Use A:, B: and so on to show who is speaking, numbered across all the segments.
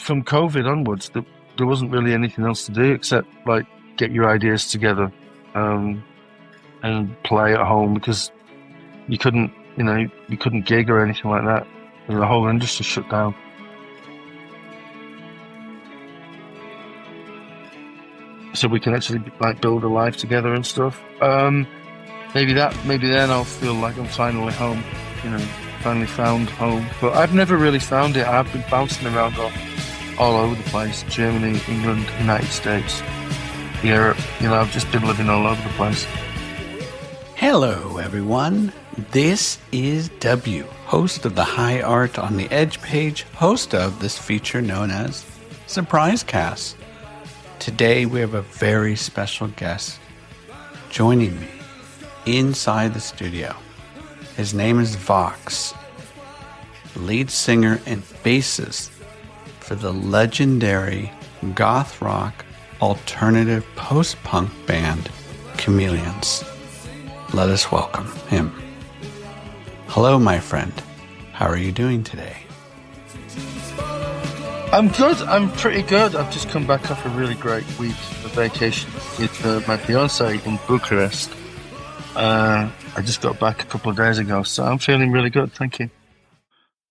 A: from COVID onwards, there wasn't really anything else to do except like get your ideas together and play at home because you couldn't, you couldn't gig or anything like that. The whole industry shut down. So we can actually like build a life together and stuff. Maybe then I'll feel like I'm finally home, finally found home. But I've never really found it. I've been bouncing around all over the place: Germany, England, United States, Europe. I've just been living all over the place.
B: Hello, everyone. This is W, host of the High Art on the Edge page, host of this feature known as Surprise Cast. Today we have a very special guest joining me inside the studio. His name is Vox, lead singer and bassist for the legendary goth rock alternative post-punk band Chameleons. Let us welcome him. Hello, my friend. How are you doing today?
A: I'm good. I'm pretty good. I've just come back off a really great week of vacation with my fiance in Bucharest. I just got back a couple of days ago, so I'm feeling really good. Thank you.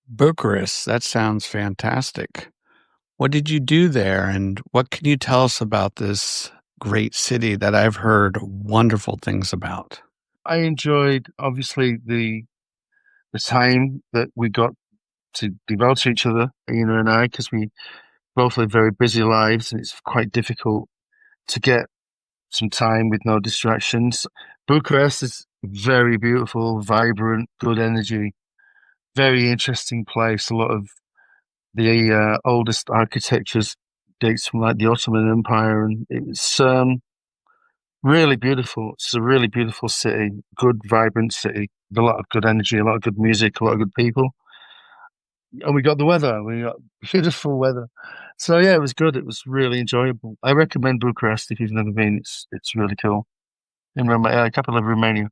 B: Bucharest, that sounds fantastic. What did you do there, and what can you tell us about this great city that I've heard wonderful things about?
A: I enjoyed, obviously, the time that we got to devote to each other, Ina and I, because we both live very busy lives, and it's quite difficult to get some time with no distractions. Bucharest is very beautiful, vibrant, good energy, very interesting place. A lot of the oldest architectures dates from like the Ottoman Empire, and it's really beautiful. It's a really beautiful city, good, vibrant city, with a lot of good energy, a lot of good music, a lot of good people. And we got the weather. We got beautiful weather. So yeah, it was good. It was really enjoyable. I recommend Bucharest if you've never been. It's really cool. In capital of Romania.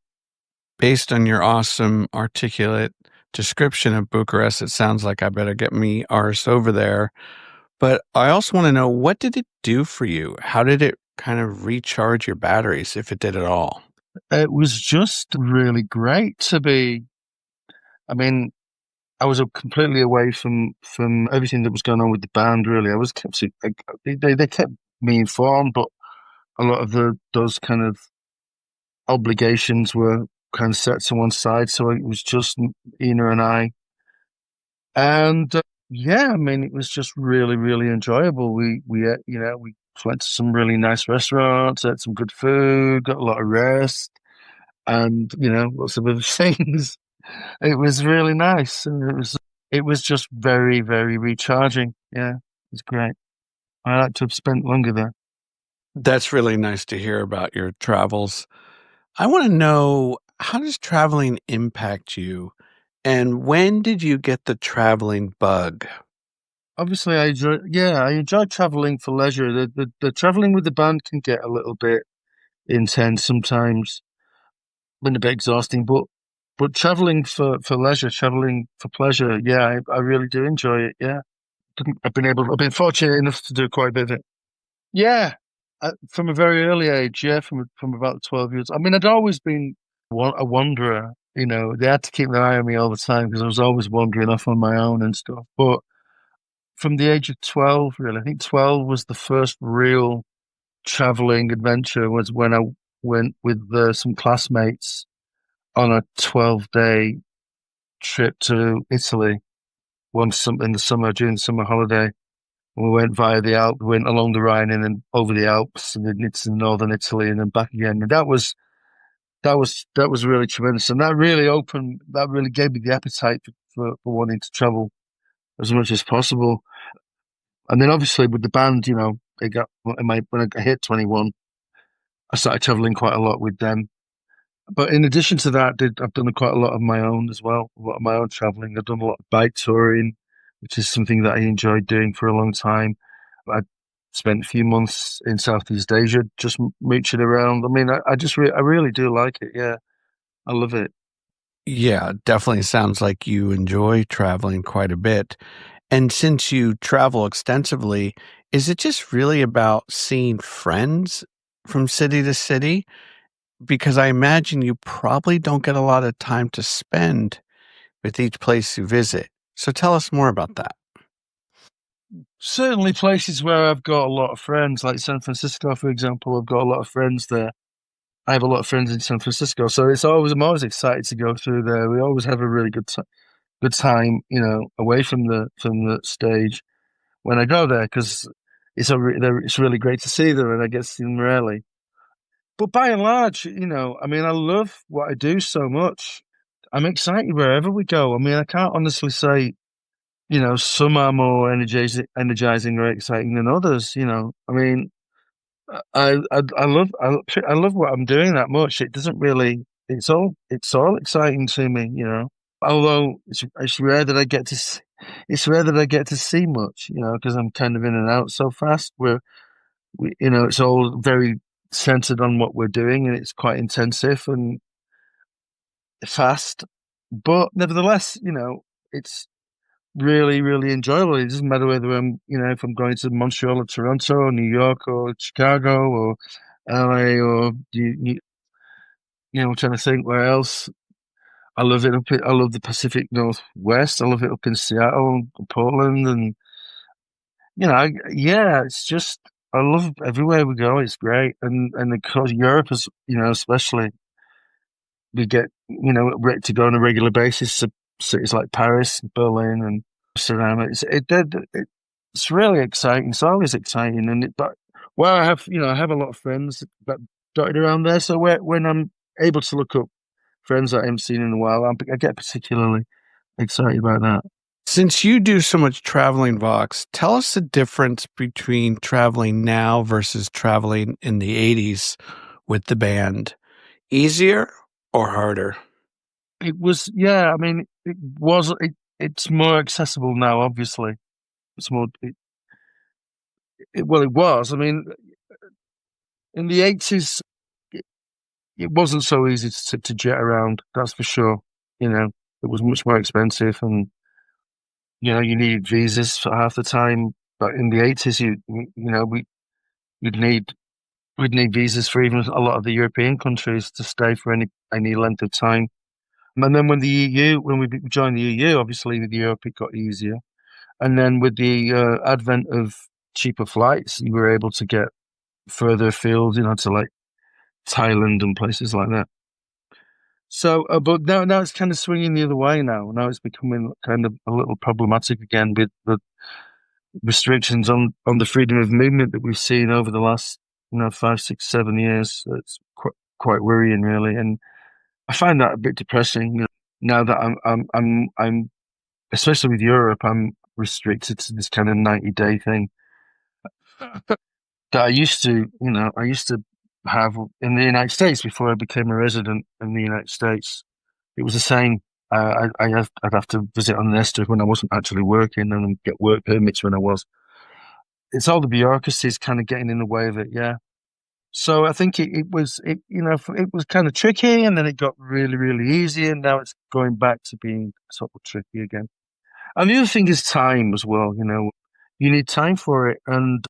B: Based on your awesome, articulate description of Bucharest, it sounds like I better get me arse over there. But I also want to know, what did it do for you? How did it kind of recharge your batteries, if it did at all?
A: It was just really great to be. I mean, I was completely away from everything that was going on with the band. Really, I was kept. They kept me informed, but a lot of those kind of obligations were kind of set to one side. So it was just Ina and I, and yeah, I mean, it was just really, really enjoyable. We we went to some really nice restaurants, ate some good food, got a lot of rest, and lots of other things. It was really nice, and it was just very, very recharging. Yeah, it was great. I like to have spent longer there.
B: That's really nice to hear about your travels. I want to know, how does traveling impact you? And when did you get the traveling bug?
A: Obviously, I enjoy traveling for leisure. The traveling with the band can get a little bit intense sometimes, and a bit exhausting. But traveling for leisure, traveling for pleasure, yeah, I really do enjoy it. Yeah, I've been fortunate enough to do quite a bit of it. Yeah, from a very early age. Yeah, from about 12 years. I mean, I'd always been a wanderer. They had to keep their eye on me all the time because I was always wandering off on my own and stuff. But from the age of 12, really, I think 12 was the first real traveling adventure. Was when I went with some classmates on a 12-day trip to Italy in the summer during the summer holiday. We went via the Alps, we went along the Rhine and then over the Alps and then into northern Italy and then back again. And that was really tremendous. And that really gave me the appetite for wanting to travel as much as possible. And then obviously with the band, when I hit 21, I started traveling quite a lot with them. But in addition to that, I've done quite a lot of my own as well, a lot of my own traveling. I've done a lot of bike touring, which is something that I enjoyed doing for a long time. I spent a few months in Southeast Asia just mooching around. I mean, I really do like it. Yeah, I love it.
B: Yeah, definitely sounds like you enjoy traveling quite a bit. And since you travel extensively, is it just really about seeing friends from city to city? Because I imagine you probably don't get a lot of time to spend with each place you visit. So tell us more about that.
A: Certainly places where I've got a lot of friends, like San Francisco, for example, I've got a lot of friends there. I have a lot of friends in San Francisco, so I'm always excited to go through there. We always have a really good time, away from the stage when I go there because it's really great to see them and I get to see them rarely. But by and large, I mean, I love what I do so much. I'm excited wherever we go. I mean, I can't honestly say, some are more energizing or exciting than others. I mean, I love what I'm doing that much. It doesn't really. It's all exciting to me. Although it's rare that I get to. It's rare that I get to see much. Because I'm kind of in and out so fast. It's all very centered on what we're doing, and it's quite intensive and fast. But nevertheless, it's really, really enjoyable. It doesn't matter whether if I'm going to Montreal or Toronto or New York or Chicago or LA or I'm trying to think where else. I love it I love the Pacific Northwest. I love it up in Seattle, Portland, and yeah, it's just I love everywhere we go. It's great, and of course Europe is, especially we get to go on a regular basis to cities like Paris, Berlin, and Amsterdam. It's really exciting. It's always exciting, but well, I have a lot of friends that dotted around there. So when I'm able to look up friends that I haven't seen in a while, I get particularly excited about that.
B: Since you do so much traveling, Vox, tell us the difference between traveling now versus traveling in the 80s with the band. Easier or harder?
A: It was, yeah. I mean, it's more accessible now. Obviously, it's more. Well, it was. I mean, in the 80s, it wasn't so easy to jet around. That's for sure. It was much more expensive, and you needed visas for half the time. But in the 80s, we'd need we'd need visas for even a lot of the European countries to stay for any length of time. And then when we joined the EU, obviously with Europe it got easier. And then with the advent of cheaper flights, you were able to get further afield, to like Thailand and places like that. So, but now it's kind of swinging the other way now. Now it's becoming kind of a little problematic again with the restrictions on the freedom of movement that we've seen over the last, 5, 6, 7 years. It's quite worrying, really, and I find that a bit depressing. Now that I'm especially with Europe, I'm restricted to this kind of 90-day thing that I used to have in the United States before I became a resident in the United States. It was the same. I'd have to visit on Nesta when I wasn't actually working and get work permits when I was. It's all the bureaucracies kind of getting in the way of it, yeah. So I think it was kind of tricky, and then it got really, really easy, and now it's going back to being sort of tricky again. And the other thing is time as well. You need time for it, and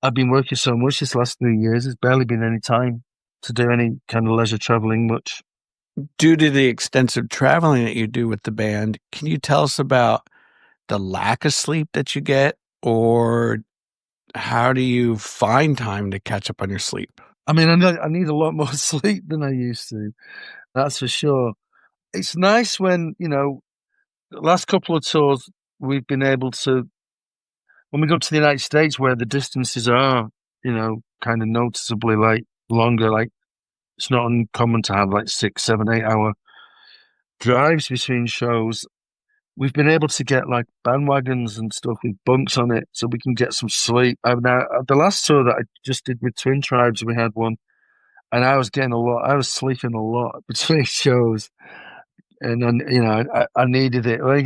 A: I've been working so much this last 3 years. There's barely been any time to do any kind of leisure traveling much.
B: Due to the extensive traveling that you do with the band, can you tell us about the lack of sleep that you get, or how do you find time to catch up on your sleep?
A: I mean, I need a lot more sleep than I used to. That's for sure. It's nice when the last couple of tours we've been able to when we go to the United States where the distances are kind of noticeably like longer. Like it's not uncommon to have like 6, 7, 8 hour drives between shows. We've been able to get like bandwagons and stuff with bunks on it, so we can get some sleep. Now the last tour that I just did with Twin Tribes, we had one, and I was getting a lot. I was sleeping a lot between shows, and then I needed it. Like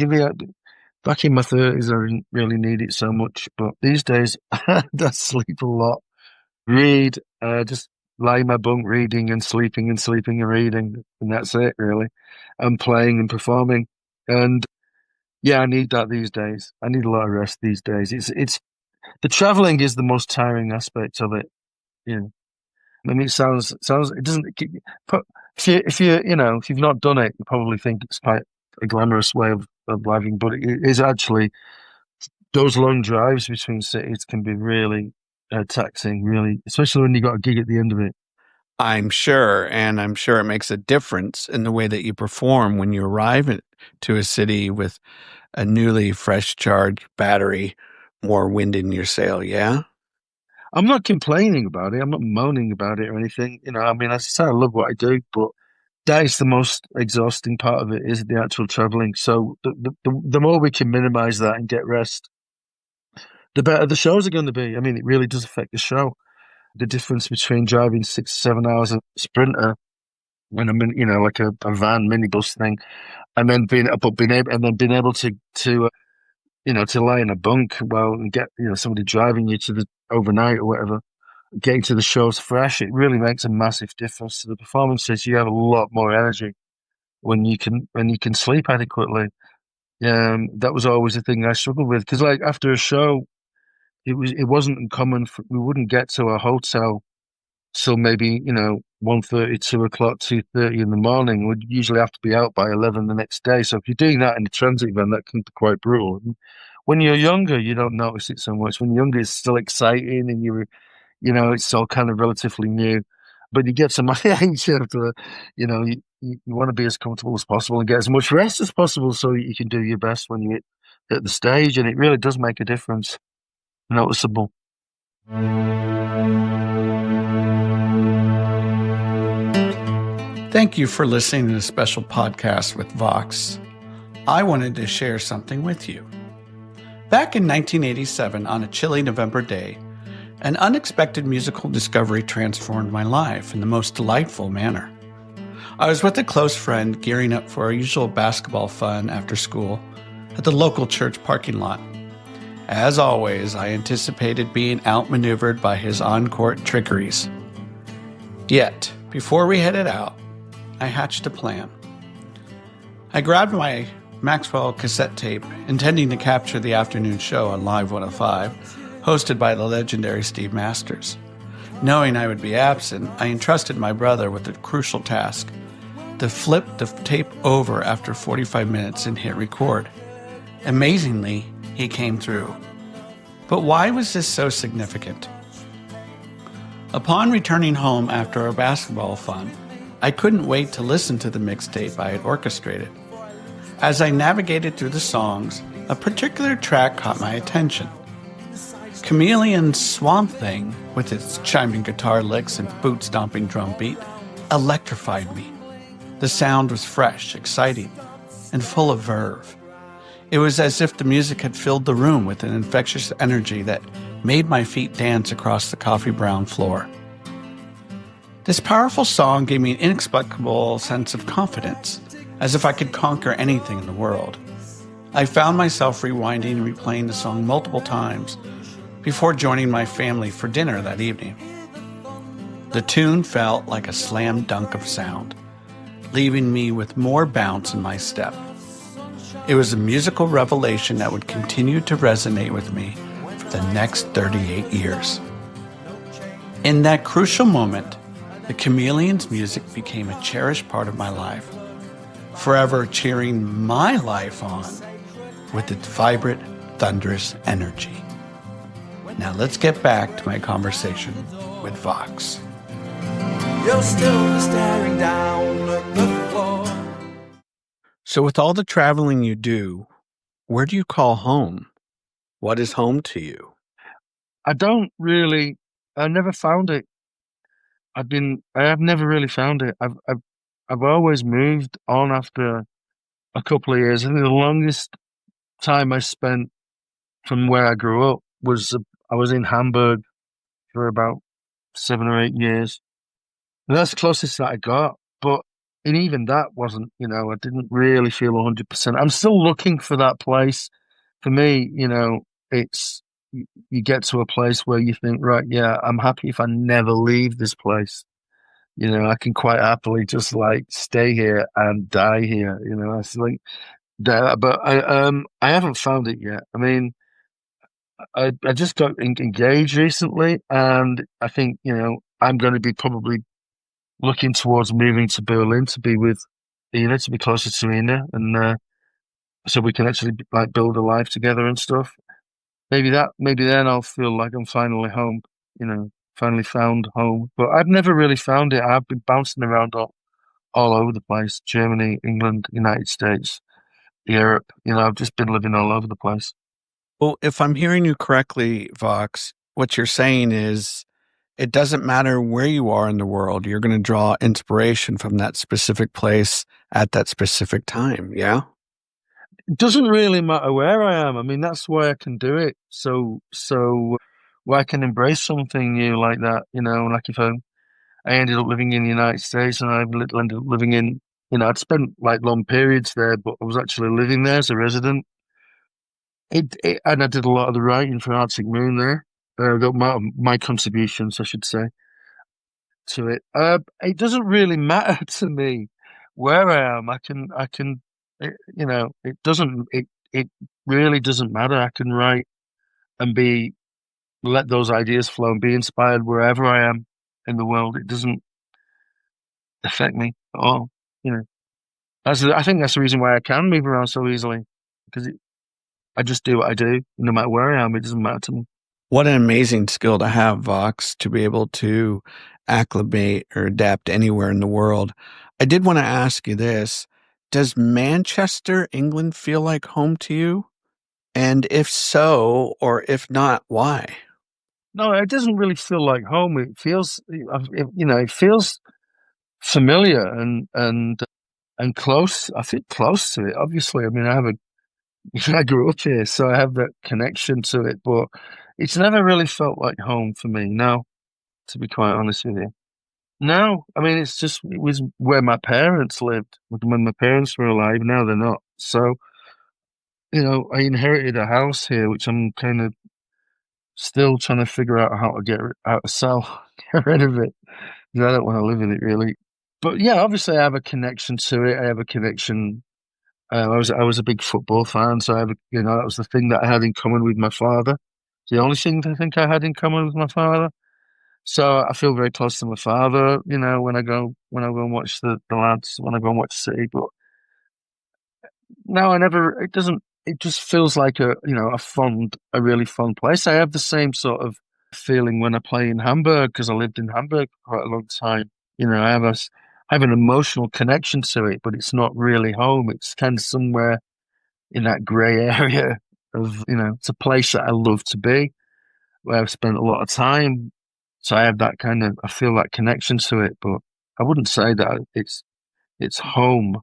A: back in my 30s, I didn't really need it so much, but these days I sleep a lot. Read, just lie in my bunk reading and sleeping and reading, and that's it really. And playing and performing, and Yeah, I need that these days. I need a lot of rest these days. It's the traveling is the most tiring aspect of it. Yeah. I mean, it sounds it doesn't. But if you've not done it, you probably think it's quite a glamorous way of living. But it is actually those long drives between cities can be really taxing, really, especially when you got a gig at the end of it.
B: I'm sure, and I'm sure it makes a difference in the way that you perform when you to a city with a newly fresh charged battery, more wind in your sail. Yeah.
A: I'm not complaining about it. I'm not moaning about it or anything. I mean, as I say, I love what I do, but that is the most exhausting part of it is the actual traveling. So the more we can minimize that and get rest, the better the shows are going to be. I mean, it really does affect the show. The difference between driving 6, 7 hours a sprinter when I'm in, like a van minibus thing, and then being able to lie in a bunk while and get somebody driving you to the overnight or whatever, getting to the shows fresh. It really makes a massive difference to the performances. You have a lot more energy when you can sleep adequately. That was always the thing I struggled with because like after a show, it wasn't uncommon we wouldn't get to a hotel till maybe 1:30, 2 o'clock, 2:30 in the morning. We'd usually have to be out by 11 the next day. So if you're doing that in a transit van, that can be quite brutal. And when you're younger, you don't notice it so much. When you're younger, it's still exciting and it's all kind of relatively new. But you get to my age, you have to, you want to be as comfortable as possible and get as much rest as possible so that you can do your best when you hit at the stage. And it really does make a difference, noticeable.
B: Thank you for listening to this special podcast with Vox. I wanted to share something with you. Back in 1987, on a chilly November day, an unexpected musical discovery transformed my life in the most delightful manner. I was with a close friend gearing up for our usual basketball fun after school at the local church parking lot. As always, I anticipated being outmaneuvered by his on-court trickeries. Yet, before we headed out, I hatched a plan. I grabbed my Maxwell cassette tape, intending to capture the afternoon show on Live 105, hosted by the legendary Steve Masters. Knowing I would be absent, I entrusted my brother with the crucial task to flip the tape over after 45 minutes and hit record. Amazingly, he came through. But why was this so significant? Upon returning home after our basketball fun, I couldn't wait to listen to the mixtape I had orchestrated. As I navigated through the songs, a particular track caught my attention. Chameleons' Swamp Thing, with its chiming guitar licks and boot-stomping drum beat, electrified me. The sound was fresh, exciting, and full of verve. It was as if the music had filled the room with an infectious energy that made my feet dance across the coffee-brown floor. This powerful song gave me an inexplicable sense of confidence, as if I could conquer anything in the world. I found myself rewinding and replaying the song multiple times before joining my family for dinner that evening. The tune felt like a slam dunk of sound, leaving me with more bounce in my step. It was a musical revelation that would continue to resonate with me for the next 38 years. In that crucial moment, the Chameleons' music became a cherished part of my life, forever cheering my life on with its vibrant, thunderous energy. Now let's get back to my conversation with Vox.
C: You're still staring down at the floor.
B: So with all the traveling you do, where do you call home? What is home to you?
A: I never found it. I have never really found it. I've always moved on after a couple of years. I think the longest time I spent from where I grew up I was in Hamburg for about 7 or 8 years. And that's the closest that I got. And even that wasn't, I didn't really feel 100%. I'm still looking for that place. For me, it's you get to a place where you think, right, yeah, I'm happy if I never leave this place. I can quite happily just like stay here and die here. It's like there, but I haven't found it yet. I mean, I just got engaged recently, and I think I'm going to be probably looking towards moving to Berlin to be with Ina, to be closer to Ina, and so we can actually like build a life together and stuff. Maybe then I'll feel like I'm finally home, finally found home. But I've never really found it. I've been bouncing around all over the place: Germany, England, United States, Europe. I've just been living all over the place.
B: Well, if I'm hearing you correctly, Vox, what you're saying is it doesn't matter where you are in the world, you're going to draw inspiration from that specific place at that specific time. Yeah.
A: It doesn't really matter where I am. I mean, that's why I can do it. So why I can embrace something new like that. Like if I ended up living in the United States and ended up living in, I'd spent like long periods there, but I was actually living there as a resident. And I did a lot of the writing for Arctic Moon there. Got my contributions, I should say, to it. It doesn't really matter to me where I am. It doesn't. It really doesn't matter. I can write and let those ideas flow and be inspired wherever I am in the world. It doesn't affect me at all. You know, I think that's the reason why I can move around so easily because I just do what I do, no matter where I am. It doesn't matter to me.
B: What an amazing skill to have, Vox, to be able to acclimate or adapt anywhere in the world. I did want to ask you this. Does Manchester, England feel like home to you? And if so, or if not, why?
A: No, it doesn't really feel like home. It feels familiar and close. I feel close to it. Obviously, I mean, I grew up here, so I have that connection to it. But it's never really felt like home for me. No, to be quite honest with you. No, I mean, it was where my parents lived when my parents were alive. Now they're not. So, I inherited a house here, which I'm kind of still trying to figure out how to how to sell, get rid of it. 'Cause I don't want to live in it really. But yeah, obviously I have a connection to it. I have a connection. I was a big football fan, so that was the thing that I had in common with my father. The only thing I think I had in common with my father. So I feel very close to my father, when I go and watch the lads, when I go and watch City. But no, it doesn't, it just feels like a really fun place. I have the same sort of feeling when I play in Hamburg because I lived in Hamburg for quite a long time. I have an emotional connection to it, but it's not really home. It's kind of somewhere in that grey area of, it's a place that I love to be, where I've spent a lot of time. So I feel that connection to it, but I wouldn't say that it's home.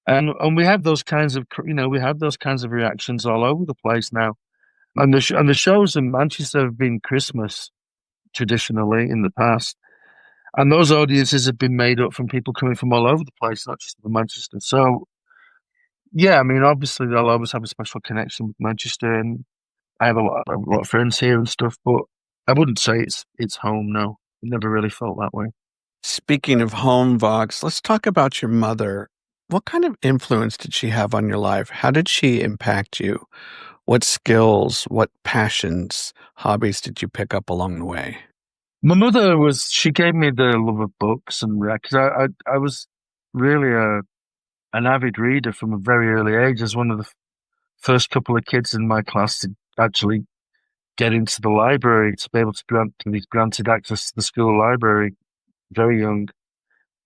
A: And we have those kinds of, we have those kinds of reactions all over the place now. And the shows in Manchester have been Christmas traditionally in the past. And those audiences have been made up from people coming from all over the place, not just from Manchester. So yeah, I mean, obviously they'll always have a special connection with Manchester, and I have a lot of friends here and stuff. But I wouldn't say it's home. No, it never really felt that way.
B: Speaking of home, Vox, let's talk about your mother. What kind of influence did she have on your life? How did she impact you? What skills, what passions, hobbies did you pick up along the way?
A: My mother she gave me the love of books and because I was really an avid reader from a very early age. As one of the first couple of kids in my class to actually get into the library, to be able to be granted access to the school library very young.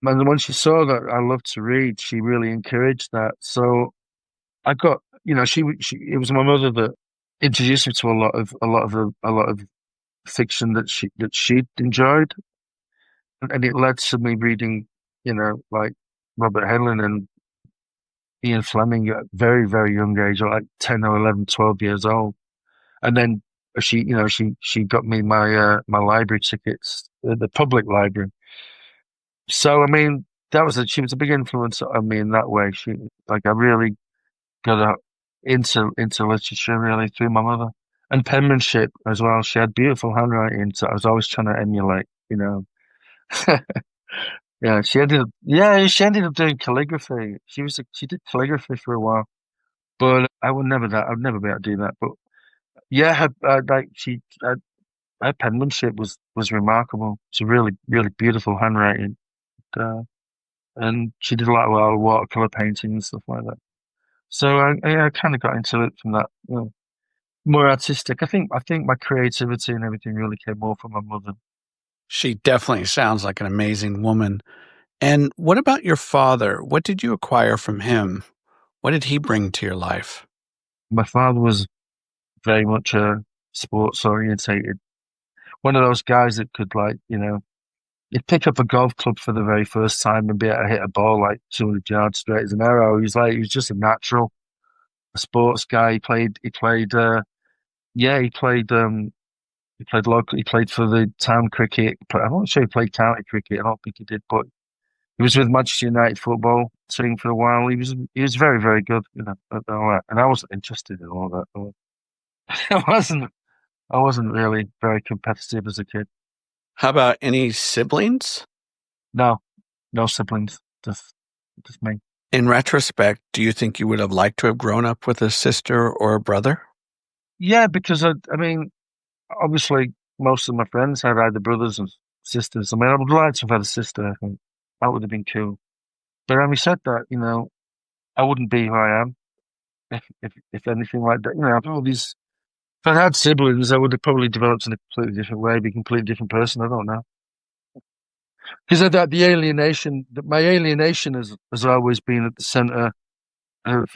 A: And when she saw that I loved to read, she really encouraged that. So I got, it was my mother that introduced me to a lot of fiction that she'd enjoyed, and it led to me reading, like Robert Heinlein and Ian Fleming at a very, very young age, like 10 or 11, 12 years old. And then she got me my library tickets, the public library. So, I mean, she was a big influence on me in that way. I really got into literature really through my mother and penmanship as well. She had beautiful handwriting, so I was always trying to emulate. Yeah, she ended up doing calligraphy. She did calligraphy for a while. But I would never that. I'd never be able to do that. But yeah, her penmanship was remarkable. It's a really really beautiful handwriting, uh, and she did a lot of watercolor painting and stuff like that. So I kind of got into it from that, more artistic. I think my creativity and everything really came more from my mother.
B: She definitely sounds like an amazing woman. And what about your father? What did you acquire from him? What did he bring to your life?
A: My father was very much sports orientated. One of those guys that could he'd pick up a golf club for the very first time and be able to hit a ball like 200 yards straight as an arrow. He was just a natural, a sports guy. He played local. He played for the town cricket. I'm not sure he played county cricket. I don't think he did, but he was with Manchester United football team for a while. He was very very good, at all that. And I wasn't interested in all that. I wasn't really very competitive as a kid.
B: How about any siblings?
A: No, no siblings. Just me.
B: In retrospect, do you think you would have liked to have grown up with a sister or a brother?
A: Yeah, because I mean, obviously, most of my friends had either brothers and sisters. I mean, I would like to have had a sister. I think that would have been cool. But having said that, I wouldn't be who I am if anything like that. I've all these. If I had siblings, I would have probably developed in a completely different way, be a completely different person. I don't know. Because of that, my alienation has always been at the center of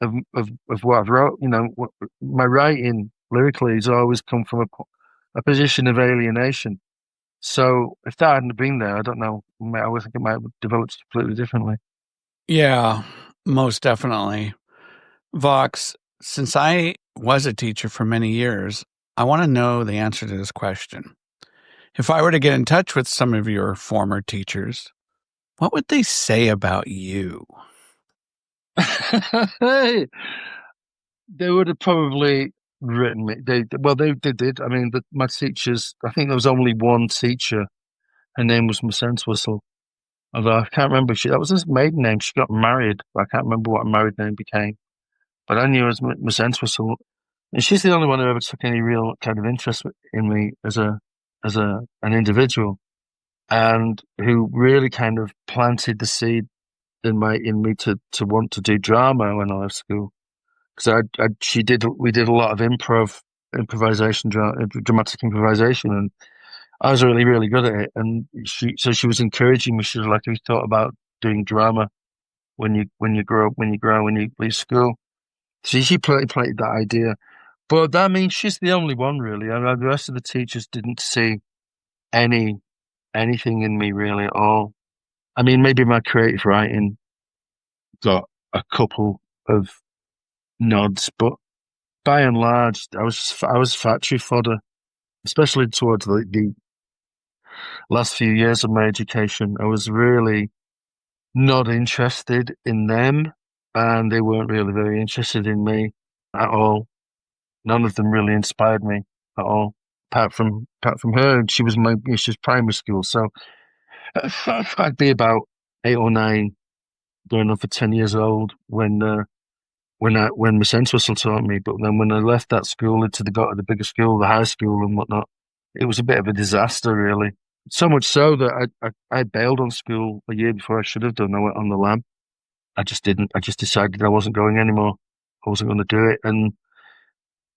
A: of what I've wrote. My writing lyrically has always come from a position of alienation. So if that hadn't been there, I don't know. I would think it might have developed completely differently.
B: Yeah, most definitely. Vox, since I was a teacher for many years, I want to know the answer to this question. If I were to get in touch with some of your former teachers, what would they say about you?
A: Hey, they would have probably written me. They did. I mean, my teachers. I think there was only one teacher. Her name was Miss Entwistle. Although I can't remember, that was his maiden name. She got married, but I can't remember what her married name became. But I knew her as Miss Entwistle, and she's the only one who ever took any real kind of interest in me as an individual, and who really kind of planted the seed in me to want to do drama when I left school. Because we did a lot of improvisation, dramatic improvisation, and I was really, really good at it. And she was encouraging me. She was like, "Have you thought about doing drama when you leave school?" So she planted that idea. But that means she's the only one, really. I mean, the rest of the teachers didn't see any anything in me really at all. I mean, maybe my creative writing got a couple of nods, but by and large, I was factory fodder, especially towards the last few years of my education. I was really not interested in them, and they weren't really very interested in me at all. None of them really inspired me at all, apart from her. She was primary school, so I'd be about 8 or 9, going on for 10 years old when Miss Entwistle taught me. But then when I left that school got to the bigger school, the high school and whatnot, it was a bit of a disaster, really. So much so that I bailed on school a year before I should have done. I went on the lam. I just didn't. I just decided I wasn't going anymore. I wasn't going to do it, and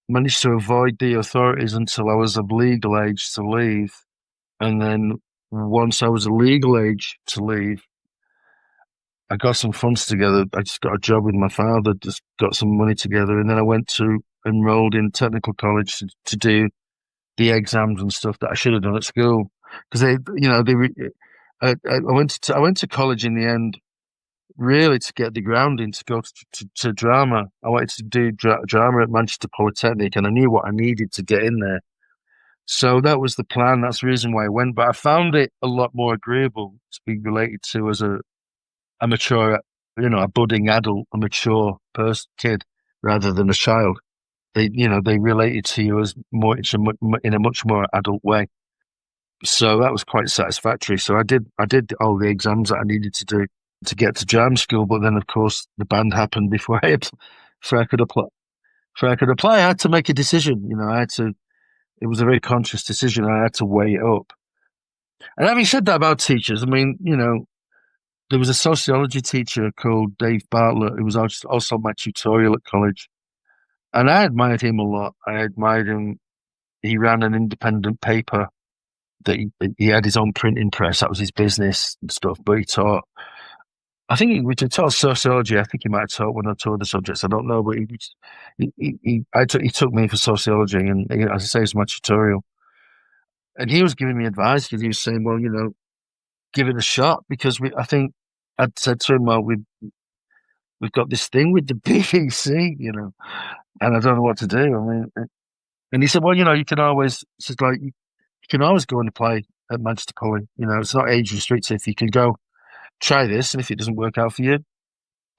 A: managed to avoid the authorities until I was of legal age to leave. And then once I was of legal age to leave, I got some funds together. I just got a job with my father, just got some money together, and then I went to enrolled in technical college to do the exams and stuff that I should have done at school because I went to college in the end really to get the grounding to go to drama. I wanted to do drama at Manchester Polytechnic, and I knew what I needed to get in there. So that was the plan. That's the reason why I went. But I found it a lot more agreeable to be related to as a mature, a budding adult, a mature kid, rather than a child. They related to you as more, in a much more adult way. So that was quite satisfactory. So I did all the exams that I needed to do to get to jam school. But then, of course, the band happened before before I could apply. Before I could apply, I had to make a decision. I had to. It was a very conscious decision. I had to weigh it up. And having said that about teachers, I mean, there was a sociology teacher called Dave Bartlett who was also my tutorial at college, and I admired him a lot. I admired him. He ran an independent paper that he had his own printing press. That was his business and stuff. But he taught. I think we taught sociology. I think he might have taught one or two other subjects. I don't know, but he took me for sociology, and as I say, it's my tutorial. And he was giving me advice because he was saying, well, give it a shot because I think I'd said to him, well, we've got this thing with the BBC, and I don't know what to do. I mean, and he said, well, you can always, it's just like, you can always go and play at Manchester Poly. It's not age restricted. You can go try this, and if it doesn't work out for you,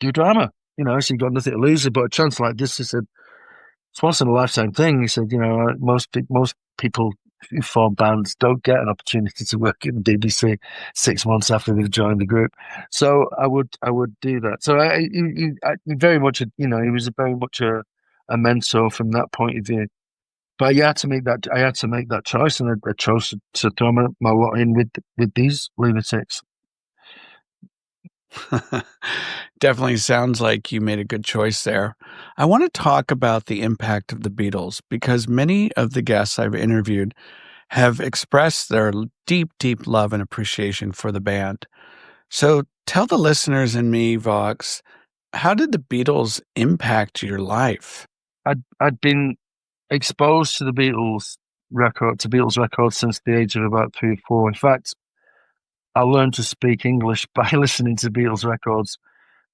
A: do drama. So you've got nothing to lose. But a chance like this, he said, it's once in a lifetime thing. He said, most people who form bands don't get an opportunity to work in the BBC 6 months after they've joined the group. So I would do that. So I very much, he was very much a mentor from that point of view. But I had to make that choice, and I chose to throw my lot in with these lunatics.
B: Definitely sounds like you made a good choice there. I want to talk about the impact of the Beatles because many of the guests I've interviewed have expressed their deep, deep love and appreciation for the band. So tell the listeners and me, Vox, how did the Beatles impact your life?
A: I'd been exposed to the Beatles records since the age of about 3 or 4. In fact, I learned to speak English by listening to Beatles records.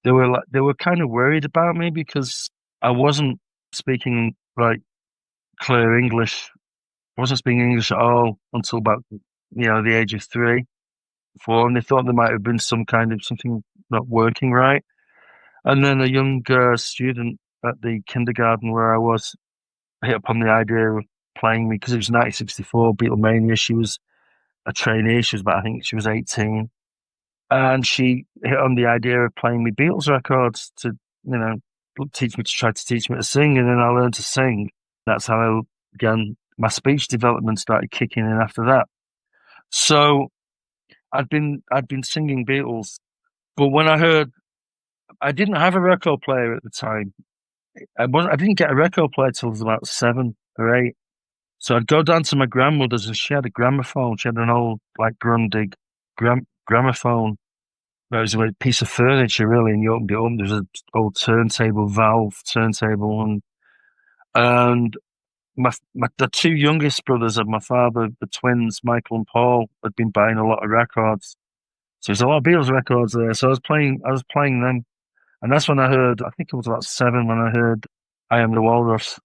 A: They were kind of worried about me because I wasn't speaking like clear English. I wasn't speaking English at all until about the age of 3, 4, and they thought there might have been something not working right. And then a young student at the kindergarten where I was hit upon the idea of playing me because it was 1964 Beatlemania. She was a trainee. I think she was 18. And she hit on the idea of playing me Beatles records to, try to teach me to sing. And then I learned to sing. That's how I began, my speech development started kicking in after that. So I'd been singing Beatles, but when I didn't have a record player at the time. I didn't get a record player till I was about 7 or 8. So I'd go down to my grandmother's, and she had a gramophone. She had an old, like, Grundig gramophone. It was a piece of furniture, really, and you opened it up. There was an old valve turntable, and the 2 youngest brothers of my father, the twins, Michael and Paul, had been buying a lot of records. So there's a lot of Beatles records there. So I was playing them, and that's when I heard. I think it was about 7 when I heard "I Am the Walrus."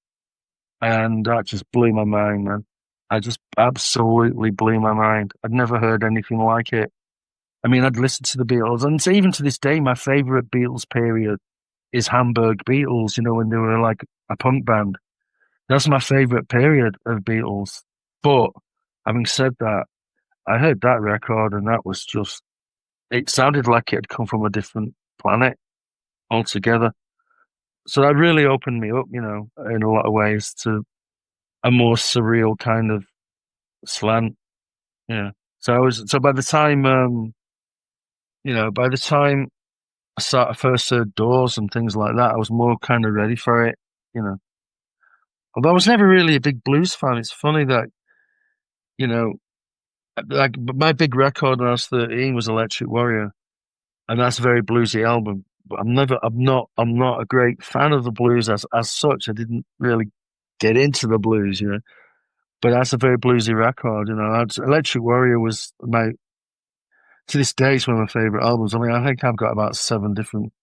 A: And that just blew my mind, man. I just absolutely blew my mind. I'd never heard anything like it. I mean, I'd listened to the Beatles, and so even to this day, my favorite Beatles period is Hamburg Beatles, when they were like a punk band. That's my favorite period of Beatles. But having said that, I heard that record, and that was just, it sounded like it had come from a different planet altogether. So that really opened me up, in a lot of ways to a more surreal kind of slant. Yeah. So by the time I first heard Doors and things like that, I was more kind of ready for it, you know. Although I was never really a big blues fan. It's funny that, you know, like my big record when I was 13 was Electric Warrior, and that's a very bluesy album. But I'm not a great fan of the blues as such. I didn't really get into the blues, but that's a very bluesy record, Electric Warrior was to this day, it's one of my favorite albums. I mean, I think I've got about 7 different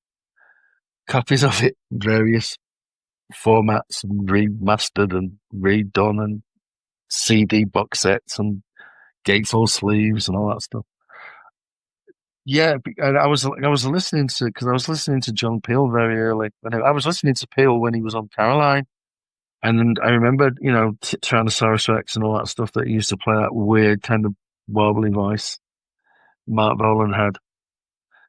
A: copies of it, various formats, and remastered and redone, and CD box sets and gatefold sleeves and all that stuff. Yeah, and I was listening to because I was listening to John Peel very early. And I was listening to Peel when he was on Caroline, and I remember Tyrannosaurus Rex and all that stuff that he used to play, that weird kind of wobbly voice Mark Bolan had.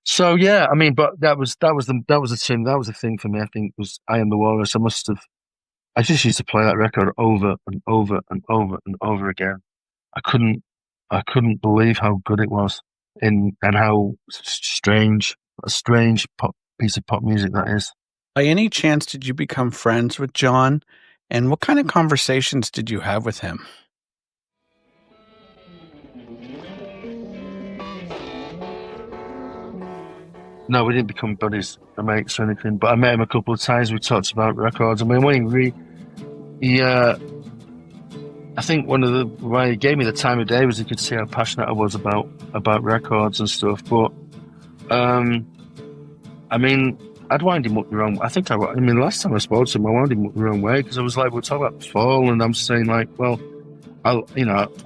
A: So yeah, I mean, but that was the thing for me. I think was I Am the Walrus. I just used to play that record over and over and over and over again. I couldn't I couldn't believe how good it was and how a strange piece of pop music that is.
B: By any chance, did you become friends with John? And what kind of conversations did you have with him?
A: No, we didn't become buddies or mates or anything, but I met him a couple of times. We talked about records. I mean, he I think why he gave me the time of day was he could see how passionate I was about records and stuff. But um, I mean, I'd wind him up the wrong. I mean, last time I spoke to him, I wound him up the wrong way because I was like, we're talking about the fall, and I'm saying like, well, I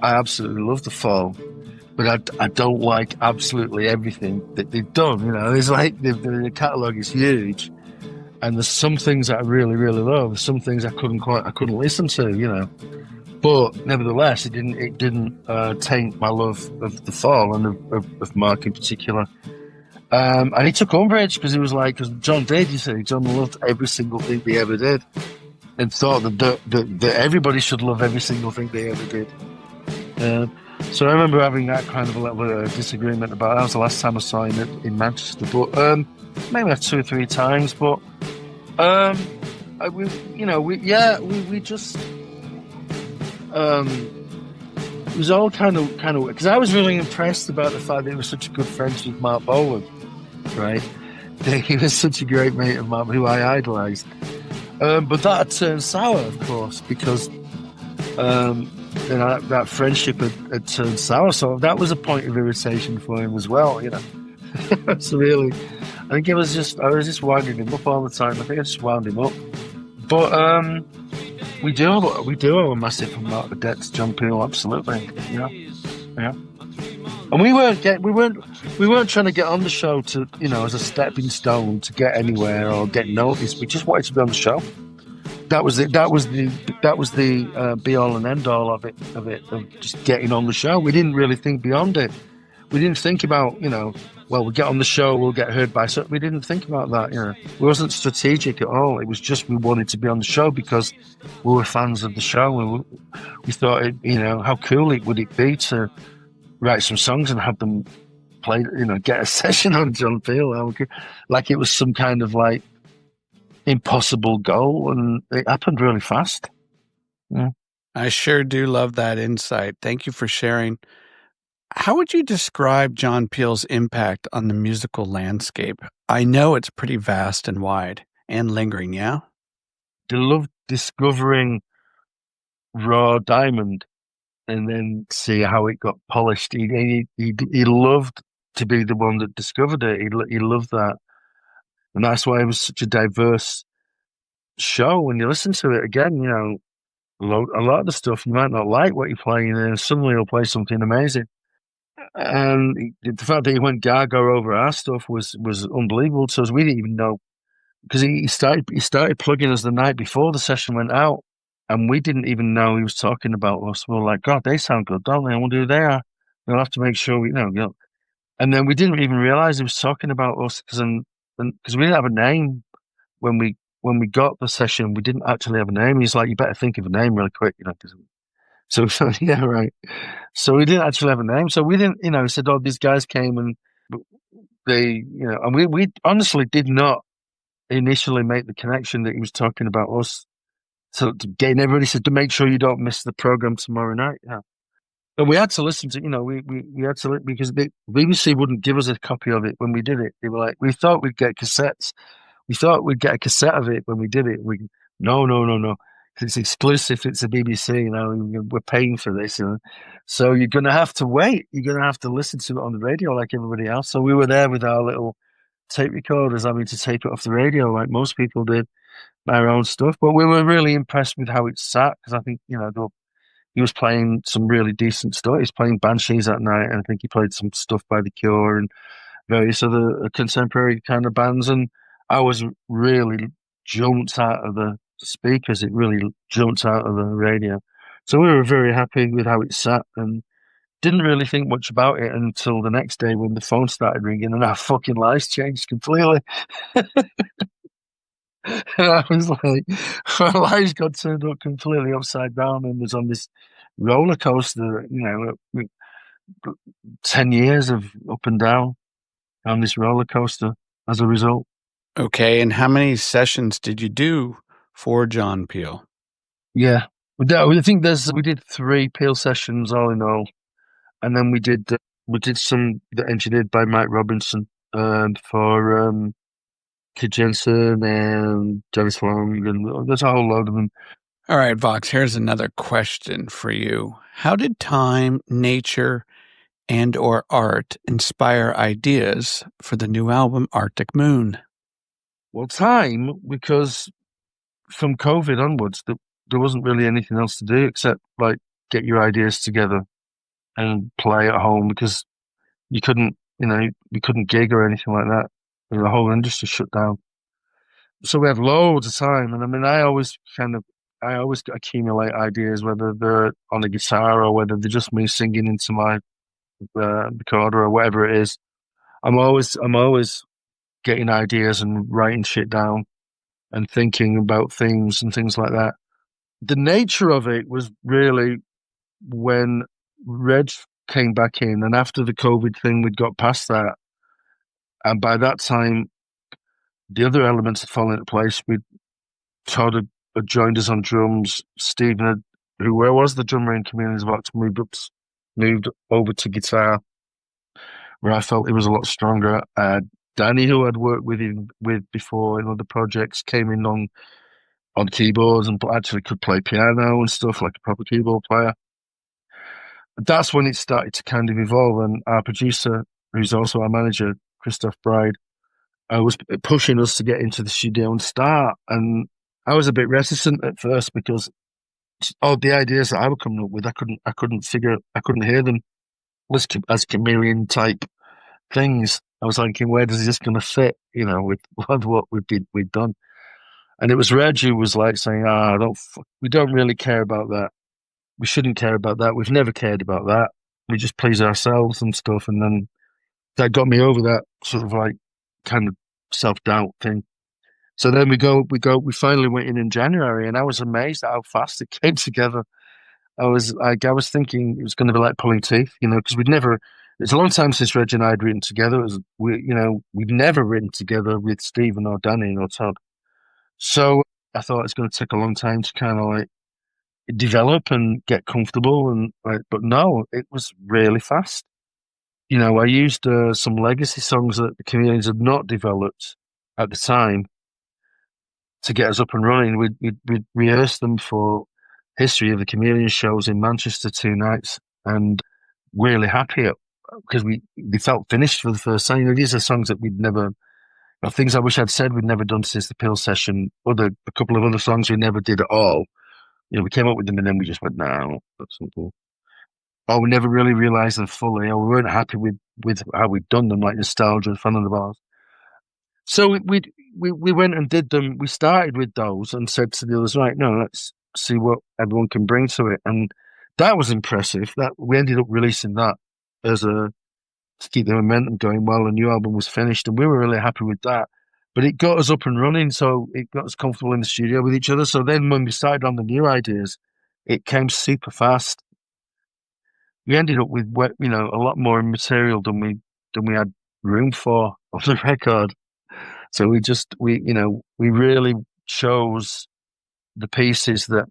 A: absolutely love the fall, but I don't like absolutely everything that they've done. There's like the catalog is huge, and there's some things that I really really love. Some things I couldn't listen to. But nevertheless, it didn't taint my love of the fall and of Mark in particular. And he took umbrage because he was like, because John did, you see, John loved every single thing they ever did and thought that everybody should love every single thing they ever did. So I remember having that kind of a little bit of disagreement about that. Was the last time I saw him in Manchester, but maybe 2 or 3 times. But we just it was all kind of because I was really impressed about the fact that he was such a good friends with Mark Bolan, right? He was such a great mate of mine who I idolised. But that had turned sour, of course, because that friendship had turned sour. So that was a point of irritation for him as well. So really, I think I was just winding him up all the time. I think I just wound him up. But we do owe a massive amount of debt to John Peel, absolutely. Yeah. And we weren't trying to get on the show to as a stepping stone to get anywhere or get noticed. We just wanted to be on the show. That was it. That was the be all and end all of just getting on the show. We didn't really think beyond it. We didn't think about well, we get on the show, we'll get heard by. So we didn't think about that. It wasn't strategic at all. It was just we wanted to be on the show because we were fans of the show. We thought how cool would it be to write some songs and have them played, get a session on John Peel. Like it was some kind of like impossible goal, and it happened really fast. Yeah.
B: I sure do love that insight. Thank you for sharing. How would you describe John Peel's impact on the musical landscape? I know it's pretty vast and wide and lingering, yeah?
A: They loved discovering raw diamond and then see how it got polished. He loved to be the one that discovered it. He loved that. And that's why it was such a diverse show. When you listen to it again, a lot of the stuff you might not like what you're playing, and suddenly he'll play something amazing. And the fact that he went gaga over our stuff was unbelievable to us. We didn't even know because he started plugging us the night before the session went out, and we didn't even know he was talking about us. We were like, God, they sound good, don't they? I wonder who they are. We'll have to make sure we know. And then we didn't even realize he was talking about us because we didn't have a name when we got the session. We didn't actually have a name. He's like, you better think of a name really quick, So yeah, right. So we didn't actually have a name. So we didn't, he said, oh, these guys came and they, and we honestly did not initially make the connection that he was talking about us. So getting everybody said to make sure you don't miss the program tomorrow night. Yeah. But we had to listen to, we had to, because the BBC wouldn't give us a copy of it when we did it. They were like, we thought we'd get cassettes. We thought we'd get a cassette of it when we did it. No. It's exclusive. It's a BBC. We're paying for this. So you're going to have to wait. You're going to have to listen to it on the radio like everybody else. So we were there with our little tape recorders, having to tape it off the radio like most people did, our own stuff. But we were really impressed with how it sat because I think, he was playing some really decent stuff. He was playing Banshees that night, and I think he played some stuff by The Cure and various other contemporary kind of bands. And I was really jumped out of the speakers. It really jumped out of the radio. So we were very happy with how it sat, and didn't really think much about it until the next day when the phone started ringing and our fucking lives changed completely. And I was like, our lives got turned up completely upside down and was on this roller coaster, 10 years of up and down on this roller coaster as a result.
B: Okay, and how many sessions did you do for John Peel?
A: Yeah. I think we did 3 Peel sessions all in all. And then we did some that engineered by Mike Robinson for Kid Jensen and Dennis Long, and there's a whole load of them.
B: All right, Vox, here's another question for you. How did time, nature, and or art inspire ideas for the new album Arctic Moon?
A: Well, time, because from COVID onwards, there wasn't really anything else to do except like get your ideas together and play at home because you couldn't, we couldn't gig or anything like that. The whole industry shut down. So we have loads of time, and I mean, I always accumulate ideas, whether they're on a guitar or whether they're just me singing into my recorder or whatever it is. I'm always getting ideas and writing shit down and thinking about things and things like that. The nature of it was really when Reg came back in, and after the COVID thing, we'd got past that, and by that time, the other elements had fallen into place. Todd had joined us on drums. Stephen who was the drummer in Chameleons, moved over to guitar, where I felt he was a lot stronger. Danny, who I'd worked with before in other projects, came in on keyboards and actually could play piano and stuff like a proper keyboard player. That's when it started to kind of evolve, and our producer, who's also our manager, Christoph Bride, was pushing us to get into the studio and start. And I was a bit reticent at first because all the ideas that I were coming up with, I couldn't hear them as chameleon type things. I was thinking, where does this going to fit? With what we'd done. And it was Reg who was like saying, we don't really care about that. We shouldn't care about that. We've never cared about that. We just please ourselves and stuff. And then that got me over that sort of like kind of self-doubt thing. So then we finally went in January, and I was amazed at how fast it came together. I was thinking it was going to be like pulling teeth, because it's a long time since Reg and I had written together. We'd never written together with Stephen or Danny or Todd. So I thought it's going to take a long time to kind of like develop and get comfortable, but no, it was really fast. I used some legacy songs that the Chameleons had not developed at the time to get us up and running. We'd rehearsed them for History of the Chameleons shows in Manchester 2 nights, and really happy because they felt finished for the first time. These are songs that things I wish I'd said we'd never done since the Peel session. A couple of other songs we never did at all. We came up with them and then we just went, no, that's simple. Or we never really realised them fully, or we weren't happy with how we'd done them, like Nostalgia, Fun of the Bars. So we went and did them. We started with those and said to the others, right, no, let's see what everyone can bring to it. And that was impressive. That we ended up releasing that to keep the momentum going while the new album was finished, and we were really happy with that. But it got us up and running, so it got us comfortable in the studio with each other. So then when we started on the new ideas, it came super fast. We ended up with a lot more material than we had room for on the record. So we really chose the pieces that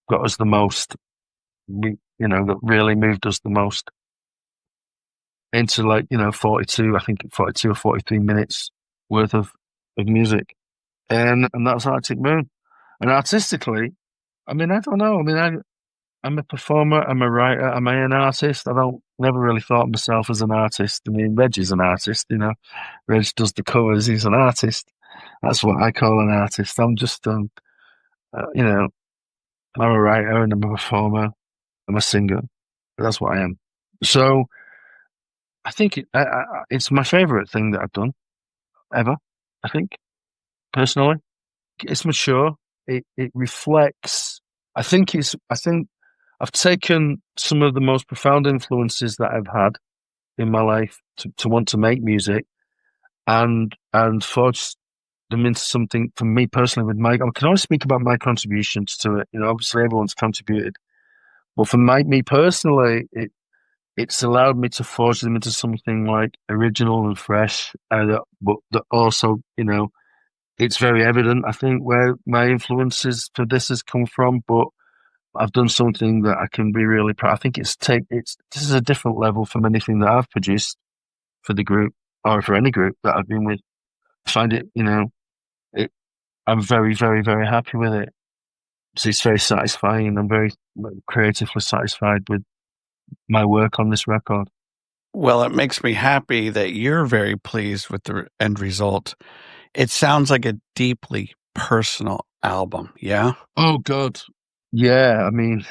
A: got us the most. That really moved us the most into 42, I think 42 or 43 minutes worth of music, and that's Arctic Moon. And artistically, I mean, I don't know. I mean, I'm a performer. I'm a writer. Am I an artist? I don't never really thought of myself as an artist. I mean, Reg is an artist. Reg does the covers. He's an artist. That's what I call an artist. I'm just I'm a writer and I'm a performer. I'm a singer. But that's what I am. So I think it's my favorite thing that I've done ever. I think personally, it's mature. It reflects. I think I've taken some of the most profound influences that I've had in my life to want to make music and forged them into something for me personally with I can only speak about my contributions to it. Obviously everyone's contributed, but for me personally, it's allowed me to forge them into something like original and fresh, but that also, it's very evident, I think, where my influences for this has come from, but I've done something that I can be really proud. I think this is a different level from anything that I've produced for the group or for any group that I've been with. I find it, it, I'm very, very, very happy with it. So it's very satisfying. I'm very creatively satisfied with my work on this record.
B: Well, it makes me happy that you're very pleased with the end result. It sounds like a deeply personal album. Yeah.
A: Oh God, yeah. I mean,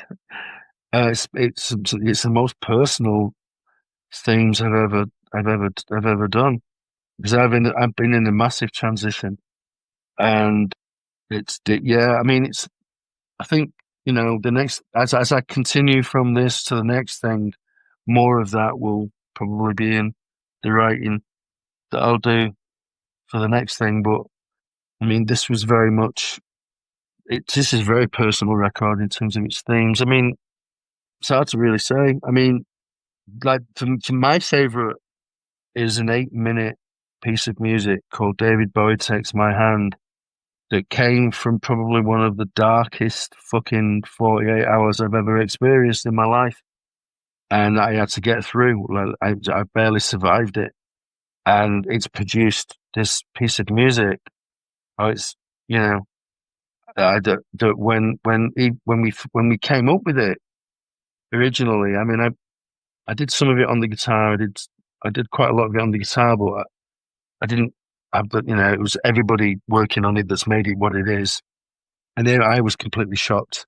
A: it's the most personal things I've ever done because I've been in a massive transition, and yeah. I mean, I think the next as I continue from this to the next thing, more of that will probably be in the writing that I'll do for the next thing. But I mean, this was very much this is a very personal record in terms of its themes. I mean, it's hard to really say. I mean, like for my favorite is an 8-minute piece of music called David Bowie Takes My Hand that came from probably one of the darkest fucking 48 hours I've ever experienced in my life. And I had to get through. I barely survived it. And it's produced this piece of music. Oh, it's, you know, when we came up with it originally, I mean, I did some of it on the guitar. I did quite a lot of it on the guitar, but I didn't have it was everybody working on it that's made it what it is. And then I was completely shocked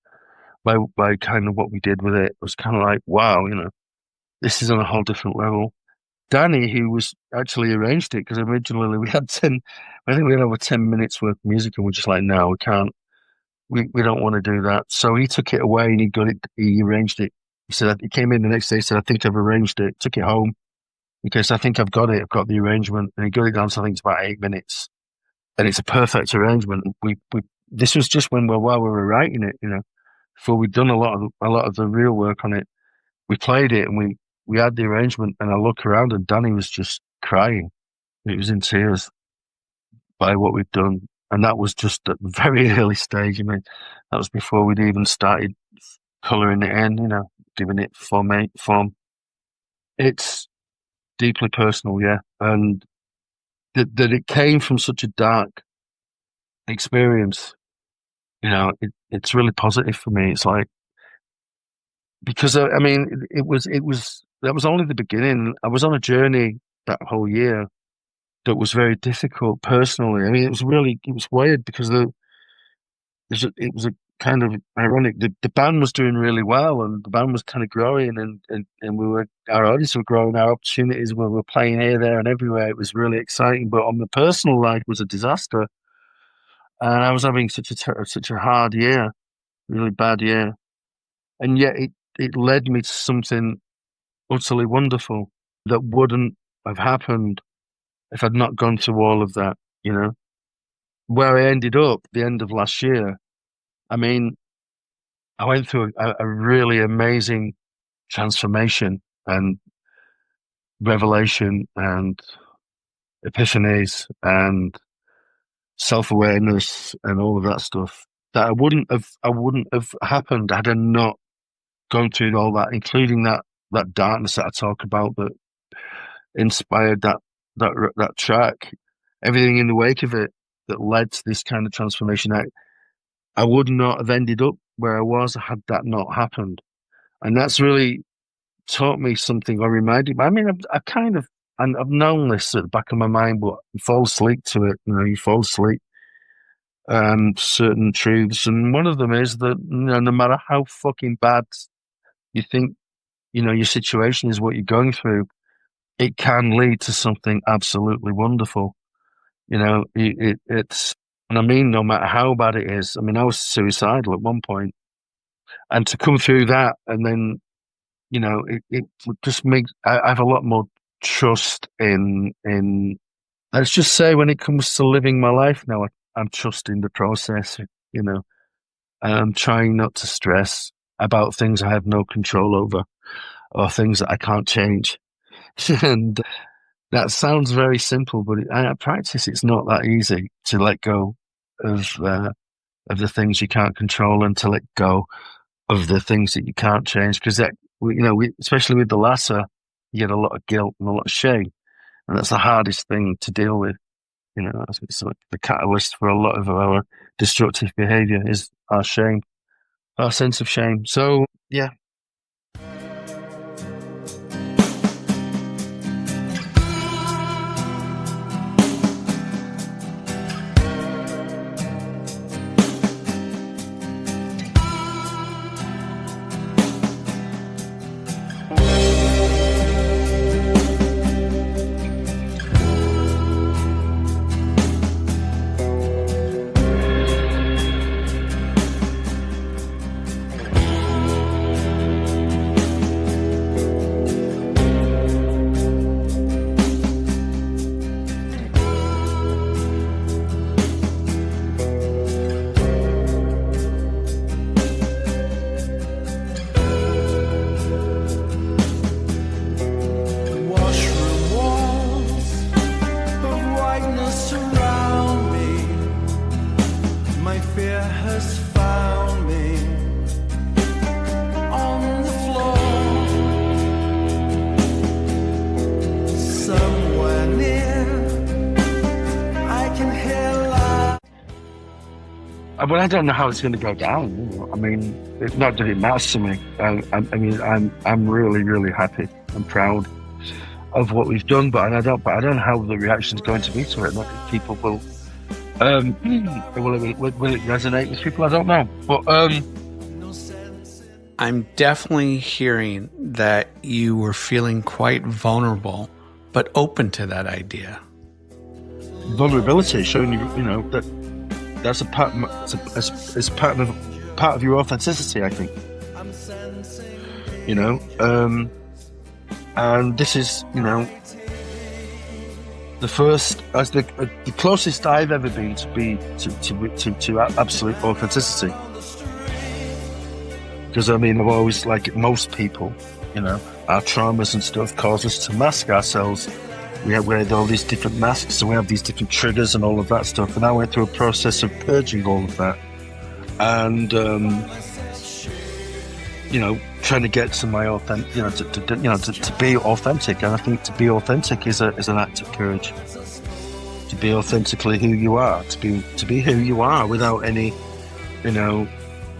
A: by kind of what we did with it. It was kind of like, wow, this is on a whole different level. Danny, who was actually arranged it, because originally we had I think we had over 10 minutes worth of music, and we're just like, no, we can't, we don't want to do that. So he took it away and he arranged it. He said, he came in the next day, said, I think I've arranged it, took it home, because I think I've got the arrangement, and he got it down to, I think it's about 8 minutes, and it's a perfect arrangement. This was just while we were writing it, before we'd done a lot of the real work on it. We played it and we had the arrangement, and I look around and Danny was just crying. He was in tears by what we'd done. And that was just at the very early stage. I mean, that was before we'd even started colouring it in, giving it form. It's deeply personal, yeah. And that it came from such a dark experience, it's really positive for me. It's like, because I mean, that was only the beginning. I was on a journey that whole year that was very difficult personally. I mean, it was weird because it was a kind of ironic. The band was doing really well, and the band was kind of growing, and our audience were growing, our opportunities were playing here, there, and everywhere. It was really exciting, but on the personal life was a disaster, and I was having such a hard year, really bad year, and yet it led me to something utterly wonderful that wouldn't have happened if I'd not gone through all of that, Where I ended up the end of last year, I mean, I went through a really amazing transformation and revelation and epiphanies and self-awareness and all of that stuff that I wouldn't have happened had I not gone through all that, including that darkness that I talk about that inspired that track, everything in the wake of it that led to this kind of transformation. I would not have ended up where I was had that not happened, and that's really taught me something or reminded me. I mean, I've known this at the back of my mind, but you fall asleep to it. You fall asleep. Certain truths, and one of them is that no matter how fucking bad you think your situation is, what you're going through, it can lead to something absolutely wonderful. It's, and I mean, no matter how bad it is. I mean, I was suicidal at one point, And to come through that, and then it just makes I have a lot more trust in. Let's just say when it comes to living my life now, I'm trusting the process. You know, and I'm trying not to stress about things I have no control over or things that I can't change. And that sounds very simple, but at practice, it's not that easy to let go of of the things you can't control and to let go of the things that you can't change. Because especially with the latter, you get a lot of guilt and a lot of shame, and that's the hardest thing to deal with. It's like the catalyst for a lot of our destructive behavior is our shame, our sense of shame. So yeah.
C: Washroom walls of whiteness surround me. My fear has found me on the floor, somewhere near. I can hear light.
A: But I don't know how it's going to go down. I mean, it's not that it matters to me. I'm really, really happy and proud of what we've done, but I don't know how the reaction is going to be to it. Not if people will, will it resonate with people? I don't know, but
B: I'm definitely hearing that you were feeling quite vulnerable, but open to that idea.
A: vulnerability, showing that's a part, it's part of your authenticity, I think. And this is, the first, as the closest I've ever been to absolute authenticity. Because I've always, like most people, our traumas and stuff cause us to mask ourselves. We had all these different masks, so we have these different triggers and all of that stuff. And I went through a process of purging all of that, and trying to get to my authentic, to be authentic. And I think to be authentic is an act of courage. To be authentically who you are, to be who you are without any,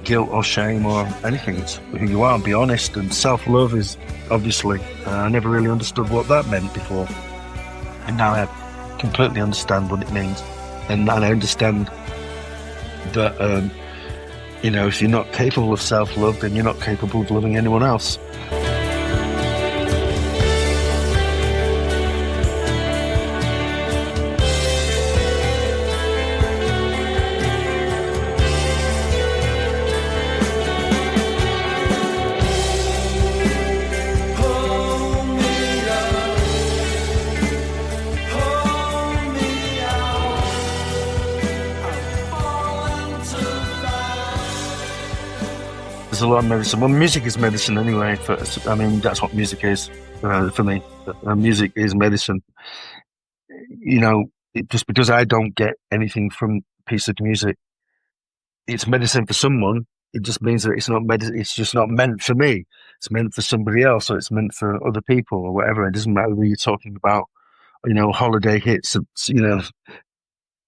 A: guilt or shame or anything. It's who you are, and be honest. And self-love is obviously, I never really understood what that meant before, and now I completely understand what it means. And I understand that if you're not capable of self-love, then you're not capable of loving anyone else. There's a lot of medicine. Well, music is medicine anyway. That's what music is for me. Music is medicine. Just because I don't get anything from a piece of music, it's medicine for someone. It just means that it's not medicine. It's just not meant for me. It's meant for somebody else, or it's meant for other people, or whatever. It doesn't matter whether you're talking about, holiday hits, that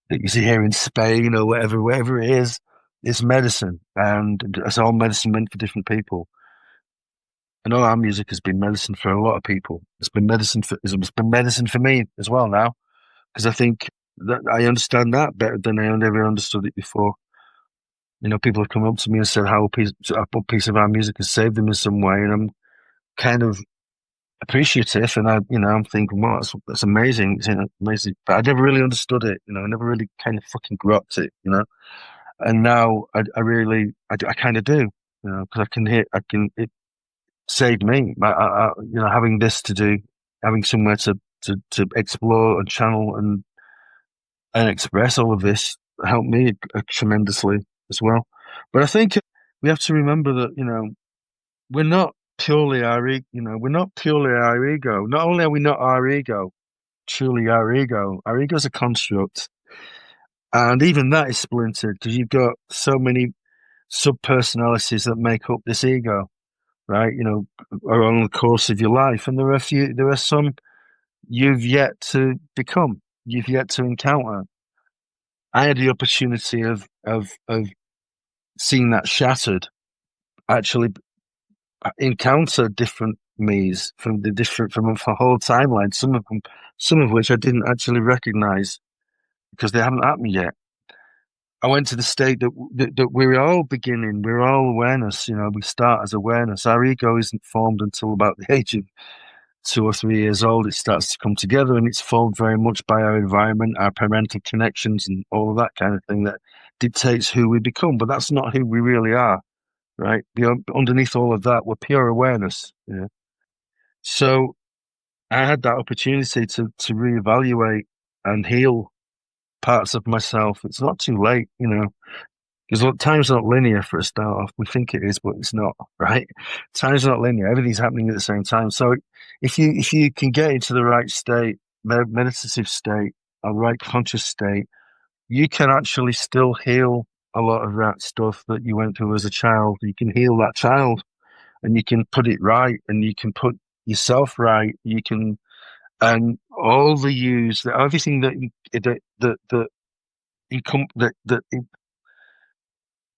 A: you see here in Spain or wherever it is. It's medicine, and it's all medicine meant for different people. And all our music has been medicine for a lot of people. It's been medicine for me as well now, because I think that I understand that better than I ever understood it before. People have come up to me and said how a piece of our music has saved them in some way, and I'm kind of appreciative, and I'm thinking, wow, that's amazing. It's amazing, but I never really understood it. I never really kind of fucking grasped it. And now I kind of do. because it saved me. Having this to do, having somewhere to explore and channel and express all of this helped me tremendously as well. But I think we have to remember that, we're not purely we're not purely our ego. Not only are we not our ego, truly our ego. Our ego is a construct, and even that is splintered because you've got so many sub-personalities that make up this ego, right? Along the course of your life, and there are some you've yet to become, you've yet to encounter. I had the opportunity of seeing that shattered, actually encounter different me's from a whole timeline. Some of which I didn't actually recognize because they haven't happened yet. I went to the state that we're all beginning. We're all awareness. We start as awareness. Our ego isn't formed until about the age of 2 or 3 years old. It starts to come together, and it's formed very much by our environment, our parental connections, and all of that kind of thing that dictates who we become. But that's not who we really are, right? Underneath all of that, we're pure awareness. So I had that opportunity to reevaluate and heal parts of myself. It's not too late, because time's not linear for a start off. We think it is, but it's not, right? Time's not linear. Everything's happening at the same time. So if you can get into the right state, meditative state, a right conscious state, you can actually still heal a lot of that stuff that you went through as a child. You can heal that child, and you can put it right, and you can put yourself right. You can, and all the everything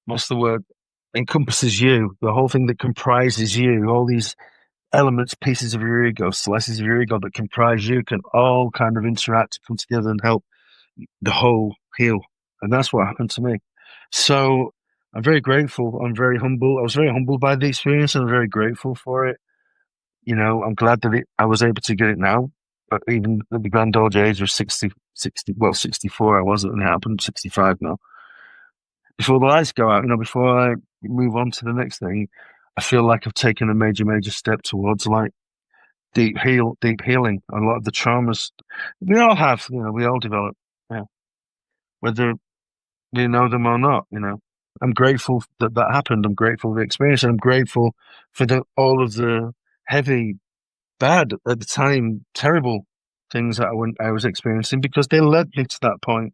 A: what's the word? Encompasses you, the whole thing that comprises you, all these elements, pieces of your ego, slices of your ego that comprise you can all kind of interact, come together and help the whole heal. And that's what happened to me. So I'm very grateful. I'm very humble. I was very humbled by the experience, and I'm very grateful for it. I'm glad that I was able to get it now. But even at the grand old age of 60, 64, I wasn't when it happened, 65 now. Before the lights go out, before I move on to the next thing, I feel like I've taken a major, major step towards like deep healing. A lot of the traumas we all have, we all develop, whether we know them or not. I'm grateful that happened. I'm grateful for the experience, and I'm grateful for all of the heavy, bad at the time, terrible things that I was experiencing, because they led me to that point.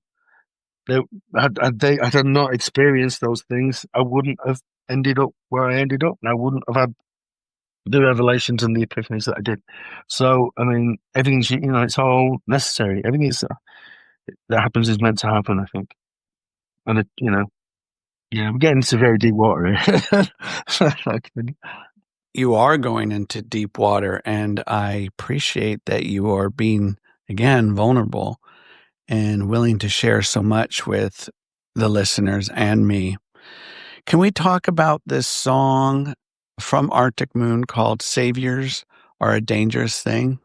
A: Had I not experienced those things, I wouldn't have ended up where I ended up, and I wouldn't have had the revelations and the epiphanies that I did. So, I mean, everything's, it's all necessary. Everything that happens is meant to happen, I think. And we're getting into very deep water here.
B: You are going into deep water, and I appreciate that you are being, again, vulnerable and willing to share so much with the listeners and me. Can we talk about this song from Arctic Moon called Saviors Are a Dangerous Thing?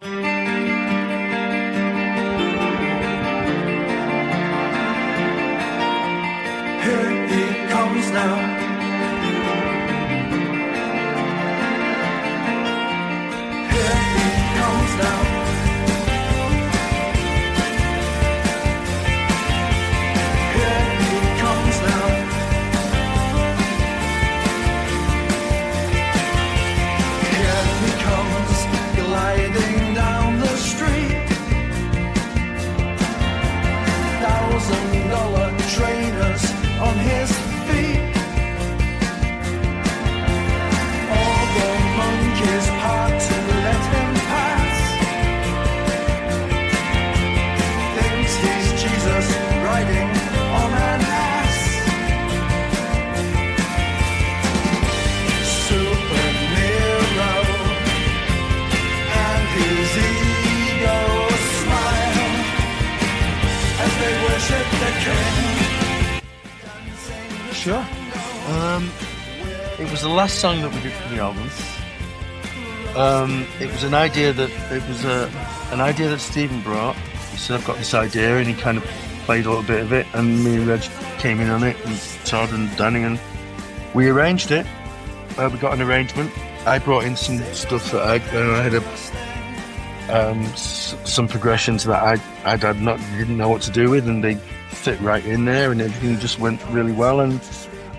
C: Here he comes now. Trainers on his feet. All the monkeys part to let him pass. Thinks he's Jesus riding on an ass. Super Nero and his ego smile as they worship the king.
A: Sure. It was the last song that we did for the album. It was an idea that Stephen brought. He said, "I've got this idea," and he kind of played a little bit of it, and me and Reg came in on it, and Todd and Danny, and We arranged it. We got an arrangement. I brought in some stuff that I had some progressions that I didn't know what to do with, and they fit right in there, and everything just went really well. And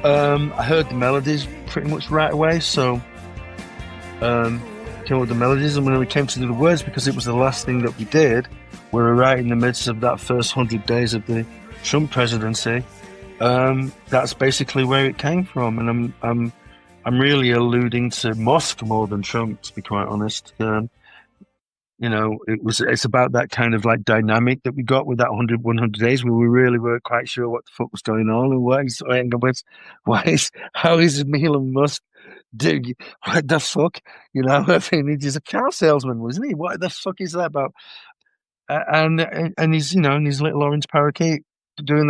A: I heard the melodies pretty much right away, so came up with the melodies. And when we came to do the words, because it was the last thing that we did, we were right in the midst of that first 100 days of the Trump presidency. That's basically where it came from, and I'm really alluding to Musk more than Trump, to be quite honest. It's about that kind of like dynamic that we got with that 100 days, where we really weren't quite sure what the fuck was going on, and how is Elon Musk doing? What the fuck? I mean, he's a car salesman, wasn't he? What the fuck is that about? And he's, in his little orange parakeet doing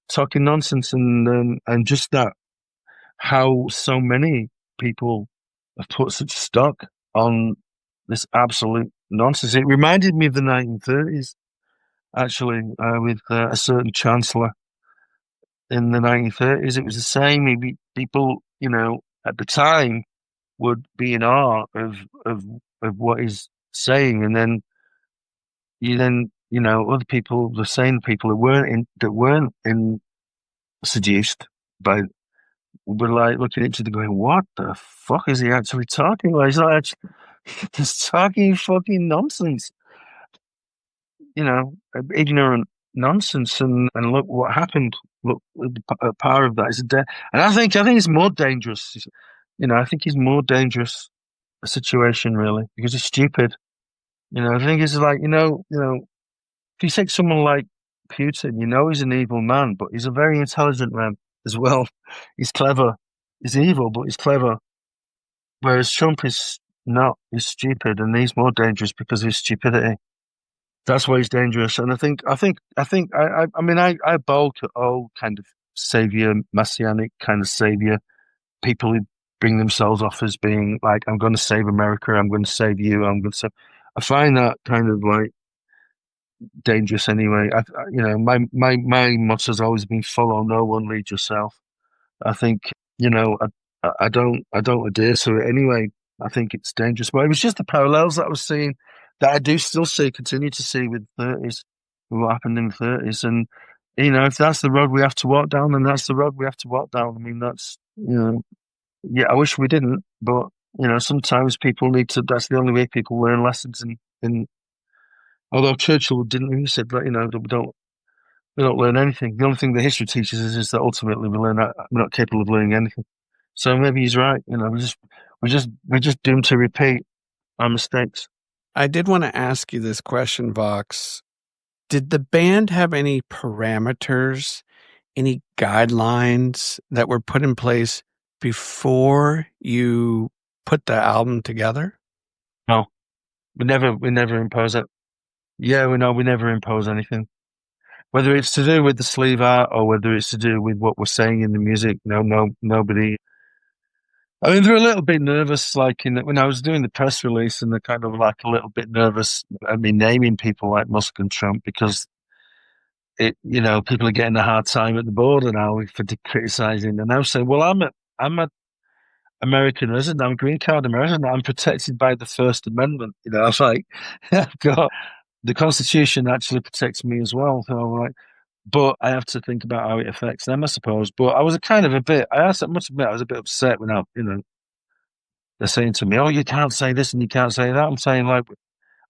A: talking nonsense, and just that, how so many people have put such stock on this absolute nonsense. It reminded me of the 1930s, actually, with a certain chancellor in the 1930s. It was the same. People, at the time would be in awe of what he's saying, and then other people, the same people that weren't seduced by, were like looking at each other going, what the fuck is he actually talking about? He's not actually just talking fucking nonsense, ignorant nonsense. And look what happened. Look, the power of that is dead. And I think it's more dangerous. I think he's more dangerous a situation, really, because he's stupid. I think it's like, if you take someone like Putin, he's an evil man, but he's a very intelligent man as well. He's clever. He's evil, but he's clever. Whereas Trump is not. He's stupid, and he's more dangerous because of his stupidity. That's why he's dangerous. And I bulk at all kind of savior, messianic kind of savior, people who bring themselves off as being like, I'm going to save America, I'm going to save you, I'm going to save. I find that kind of like dangerous anyway. My motto has always been follow no one, lead yourself. I think, I don't adhere to it anyway. I think it's dangerous. But it was just the parallels that I was seeing, that I do still continue to see with '30s, with what happened in the '30s. And, if that's the road we have to walk down, then that's the road we have to walk down. I mean, that's, yeah, I wish we didn't, but, sometimes people need to, that's the only way people learn lessons. And although Churchill didn't, he said that, that we don't learn anything. The only thing the history teaches us is that ultimately we're not capable of learning anything. So maybe he's right. We're just doomed to repeat our mistakes.
B: I did want to ask you this question, Vox. Did the band have any parameters, any guidelines that were put in place before you put the album together?
A: No, we never impose it. Yeah, we never impose anything. Whether it's to do with the sleeve art or whether it's to do with what we're saying in the music, nobody. I mean, they're a little bit nervous, like when I was doing the press release, and they're kind of like a little bit nervous at me naming people like Musk and Trump, because people are getting a hard time at the border now for criticizing. And I was saying, well, I'm a American resident, I'm a green card American, I'm protected by the First Amendment. I was like, I've got the Constitution actually protects me as well. So I'm like, but I have to think about how it affects them, I suppose. But I was I must admit, I was a bit upset when they're saying to me, oh, you can't say this and you can't say that. I'm saying, like,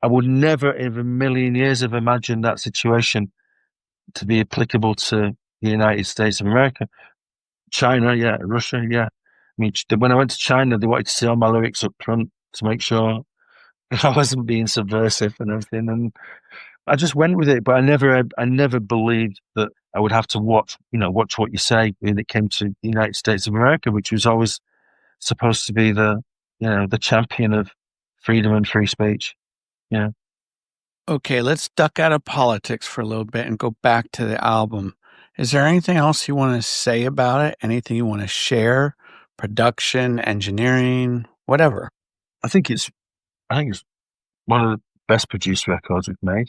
A: I would never in a million years have imagined that situation to be applicable to the United States of America. China, yeah. Russia, yeah. I mean, when I went to China, they wanted to see all my lyrics up front to make sure I wasn't being subversive and everything. And I just went with it, but I never believed that I would have to watch what you say when it came to the United States of America, which was always supposed to be the champion of freedom and free speech. Yeah.
B: Okay, let's duck out of politics for a little bit and go back to the album. Is there anything else you want to say about it? Anything you want to share? Production, engineering, whatever.
A: I think it's one of the best produced records we've made.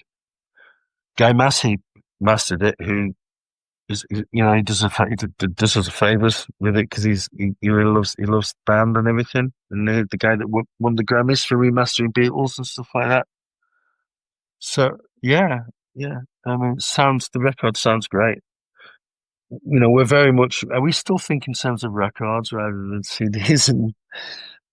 A: Guy Massey mastered it, who he does us favors with it because he really loves the band and everything, and the guy that won the Grammys for remastering Beatles and stuff like that. So yeah, yeah. I mean, the record sounds great. We're very much. Are we still think in terms of records rather than CDs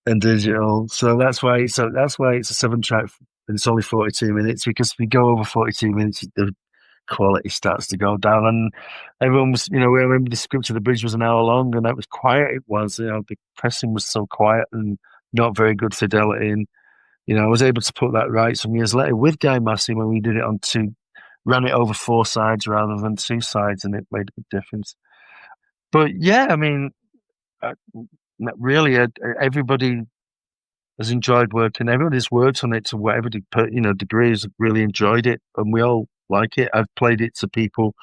A: and digital? So that's why it's a 7 track and it's only 42 minutes because if we go over 42 minutes, the quality starts to go down. And everyone was, I remember the script of the bridge was an hour long, and that was quiet. It was, the pressing was so quiet and not very good fidelity. And I was able to put that right some years later with Guy Massey when we did it on two, ran it over 4 sides rather than 2 sides, and it made a big difference. But yeah, I mean, uh, really, everybody has enjoyed working. Everybody's worked on it to whatever degree has really enjoyed it, and we all like it. I've played it to people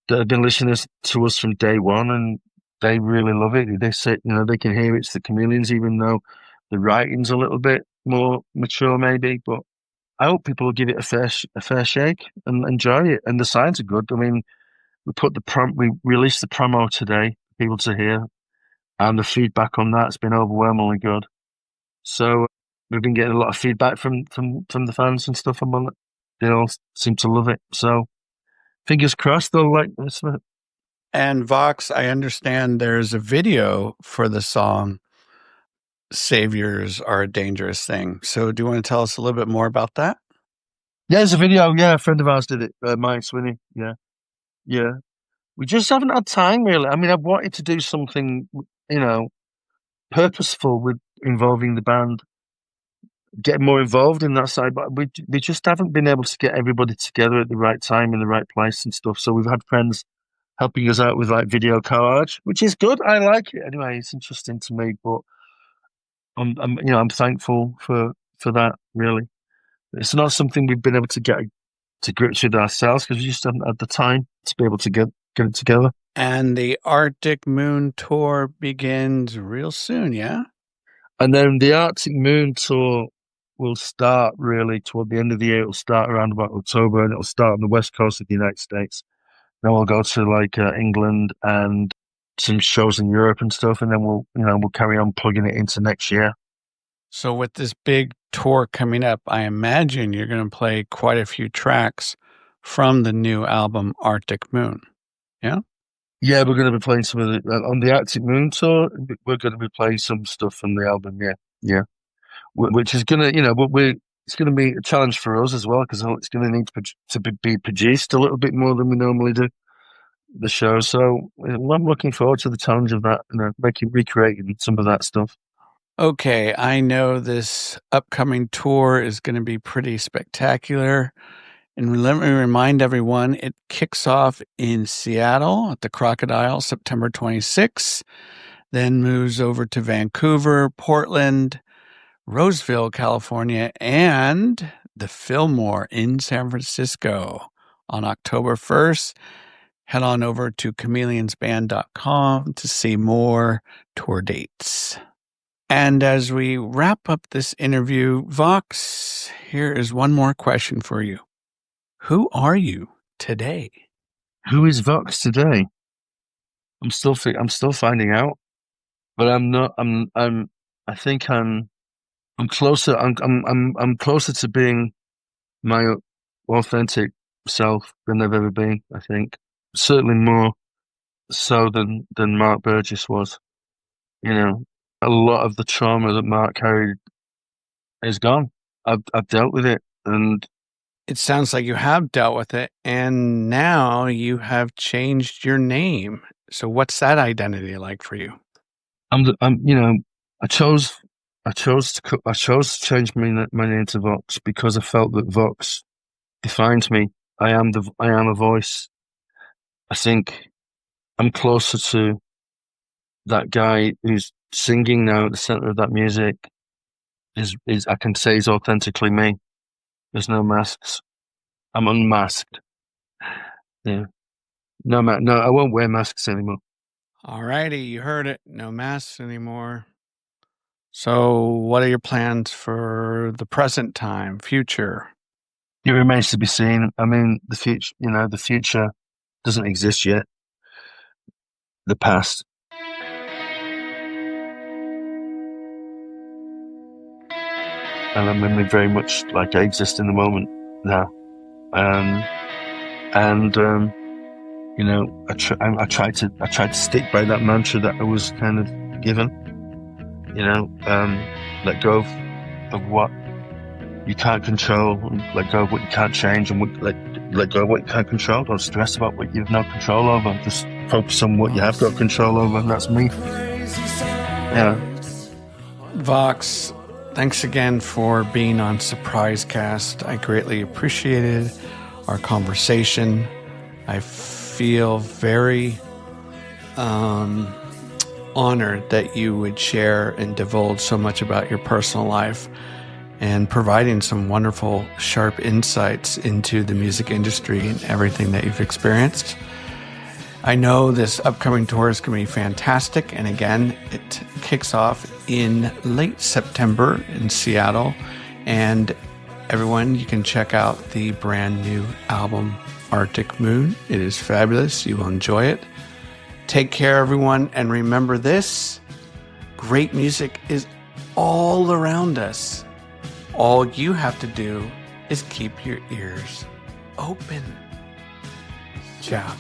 A: that have been listening to us from day one, and they really love it. They say, they can hear it's the Chameleons, even though the writing's a little bit more mature, maybe. But I hope people will give it a fair shake and enjoy it. And the signs are good. I mean, we released the promo today for people to hear, and the feedback on that's been overwhelmingly good. So we've been getting a lot of feedback from the fans and stuff, and they all seem to love it. So fingers crossed they'll like this.
B: And Vox, I understand there's a video for the song Saviors Are a Dangerous Thing. So do you want to tell us a little bit more about that?
A: Yeah, there's a video. Yeah, a friend of ours did it, Mike Swinney. Yeah, yeah. We just haven't had time, really. I mean, I've wanted to do something, purposeful with involving the band, get more involved in that side, but we just haven't been able to get everybody together at the right time in the right place and stuff. So we've had friends helping us out with like video collage, which is good. I like it anyway. It's interesting to me, but I'm thankful for that. Really, it's not something we've been able to get to grips with ourselves because we just haven't had the time to be able to get it together.
B: And the Arctic Moon Tour begins real soon, yeah?
A: And then the Arctic Moon Tour will start really toward the end of the year. It'll start around about October, and it'll start on the west coast of the United States. Then we'll go to like England and some shows in Europe and stuff, and then we'll carry on plugging it into next year.
B: So with this big tour coming up, I imagine you're going to play quite a few tracks from the new album Arctic Moon. Yeah?
A: Yeah, we're going to be playing some of on the Arctic Moon Tour. We're going to be playing some stuff from the album. Yeah, yeah. Which is going to, it's going to be a challenge for us as well because it's going to need to be produced a little bit more than we normally do the show. So I'm looking forward to the challenge of that, recreating some of that stuff.
B: Okay, I know this upcoming tour is going to be pretty spectacular. And let me remind everyone, it kicks off in Seattle at the Crocodile, September 26th, then moves over to Vancouver, Portland, Roseville, California, and the Fillmore in San Francisco on October 1st. Head on over to chameleonsband.com to see more tour dates. And as we wrap up this interview, Vox, here is one more question for you. Who are you today?
A: Who is Vox today? I'm still finding out, but I'm not. I think I'm closer. I'm closer to being my authentic self than I've ever been. I think certainly more so than Mark Burgess was. A lot of the trauma that Mark carried is gone. I've dealt with it, and
B: it sounds like you have dealt with it, and now you have changed your name. So what's that identity like for you?
A: I chose to change my name to Vox because I felt that Vox defines me. I am a voice. I think I'm closer to that guy who's singing now at the center of that music. Is I can say is authentically me. There's no masks. I'm unmasked. Yeah. No, I won't wear masks anymore.
B: All righty, you heard it. No masks anymore. So what are your plans for the present time, future?
A: It remains to be seen. I mean, the future doesn't exist yet. the past. And I mean, very much like I exist in the moment now. You know, I tried to stick by that mantra that I was kind of given. You know, let go of what you can't control, and let go of what you can't change, and let go of what you can't control. Don't stress about what you've no control over. Just focus on what you have got control over, and that's me. Yeah.
B: Vox, thanks again for being on Surprise Cast. I greatly appreciated our conversation. I feel very honored that you would share and divulge so much about your personal life and providing some wonderful, sharp insights into the music industry and everything that you've experienced. I know this upcoming tour is going to be fantastic. And again, it kicks off in late September in Seattle. And everyone, you can check out the brand new album, Arctic Moon. It is fabulous. You will enjoy it. Take care, everyone. And remember this, great music is all around us. All you have to do is keep your ears open. Ciao.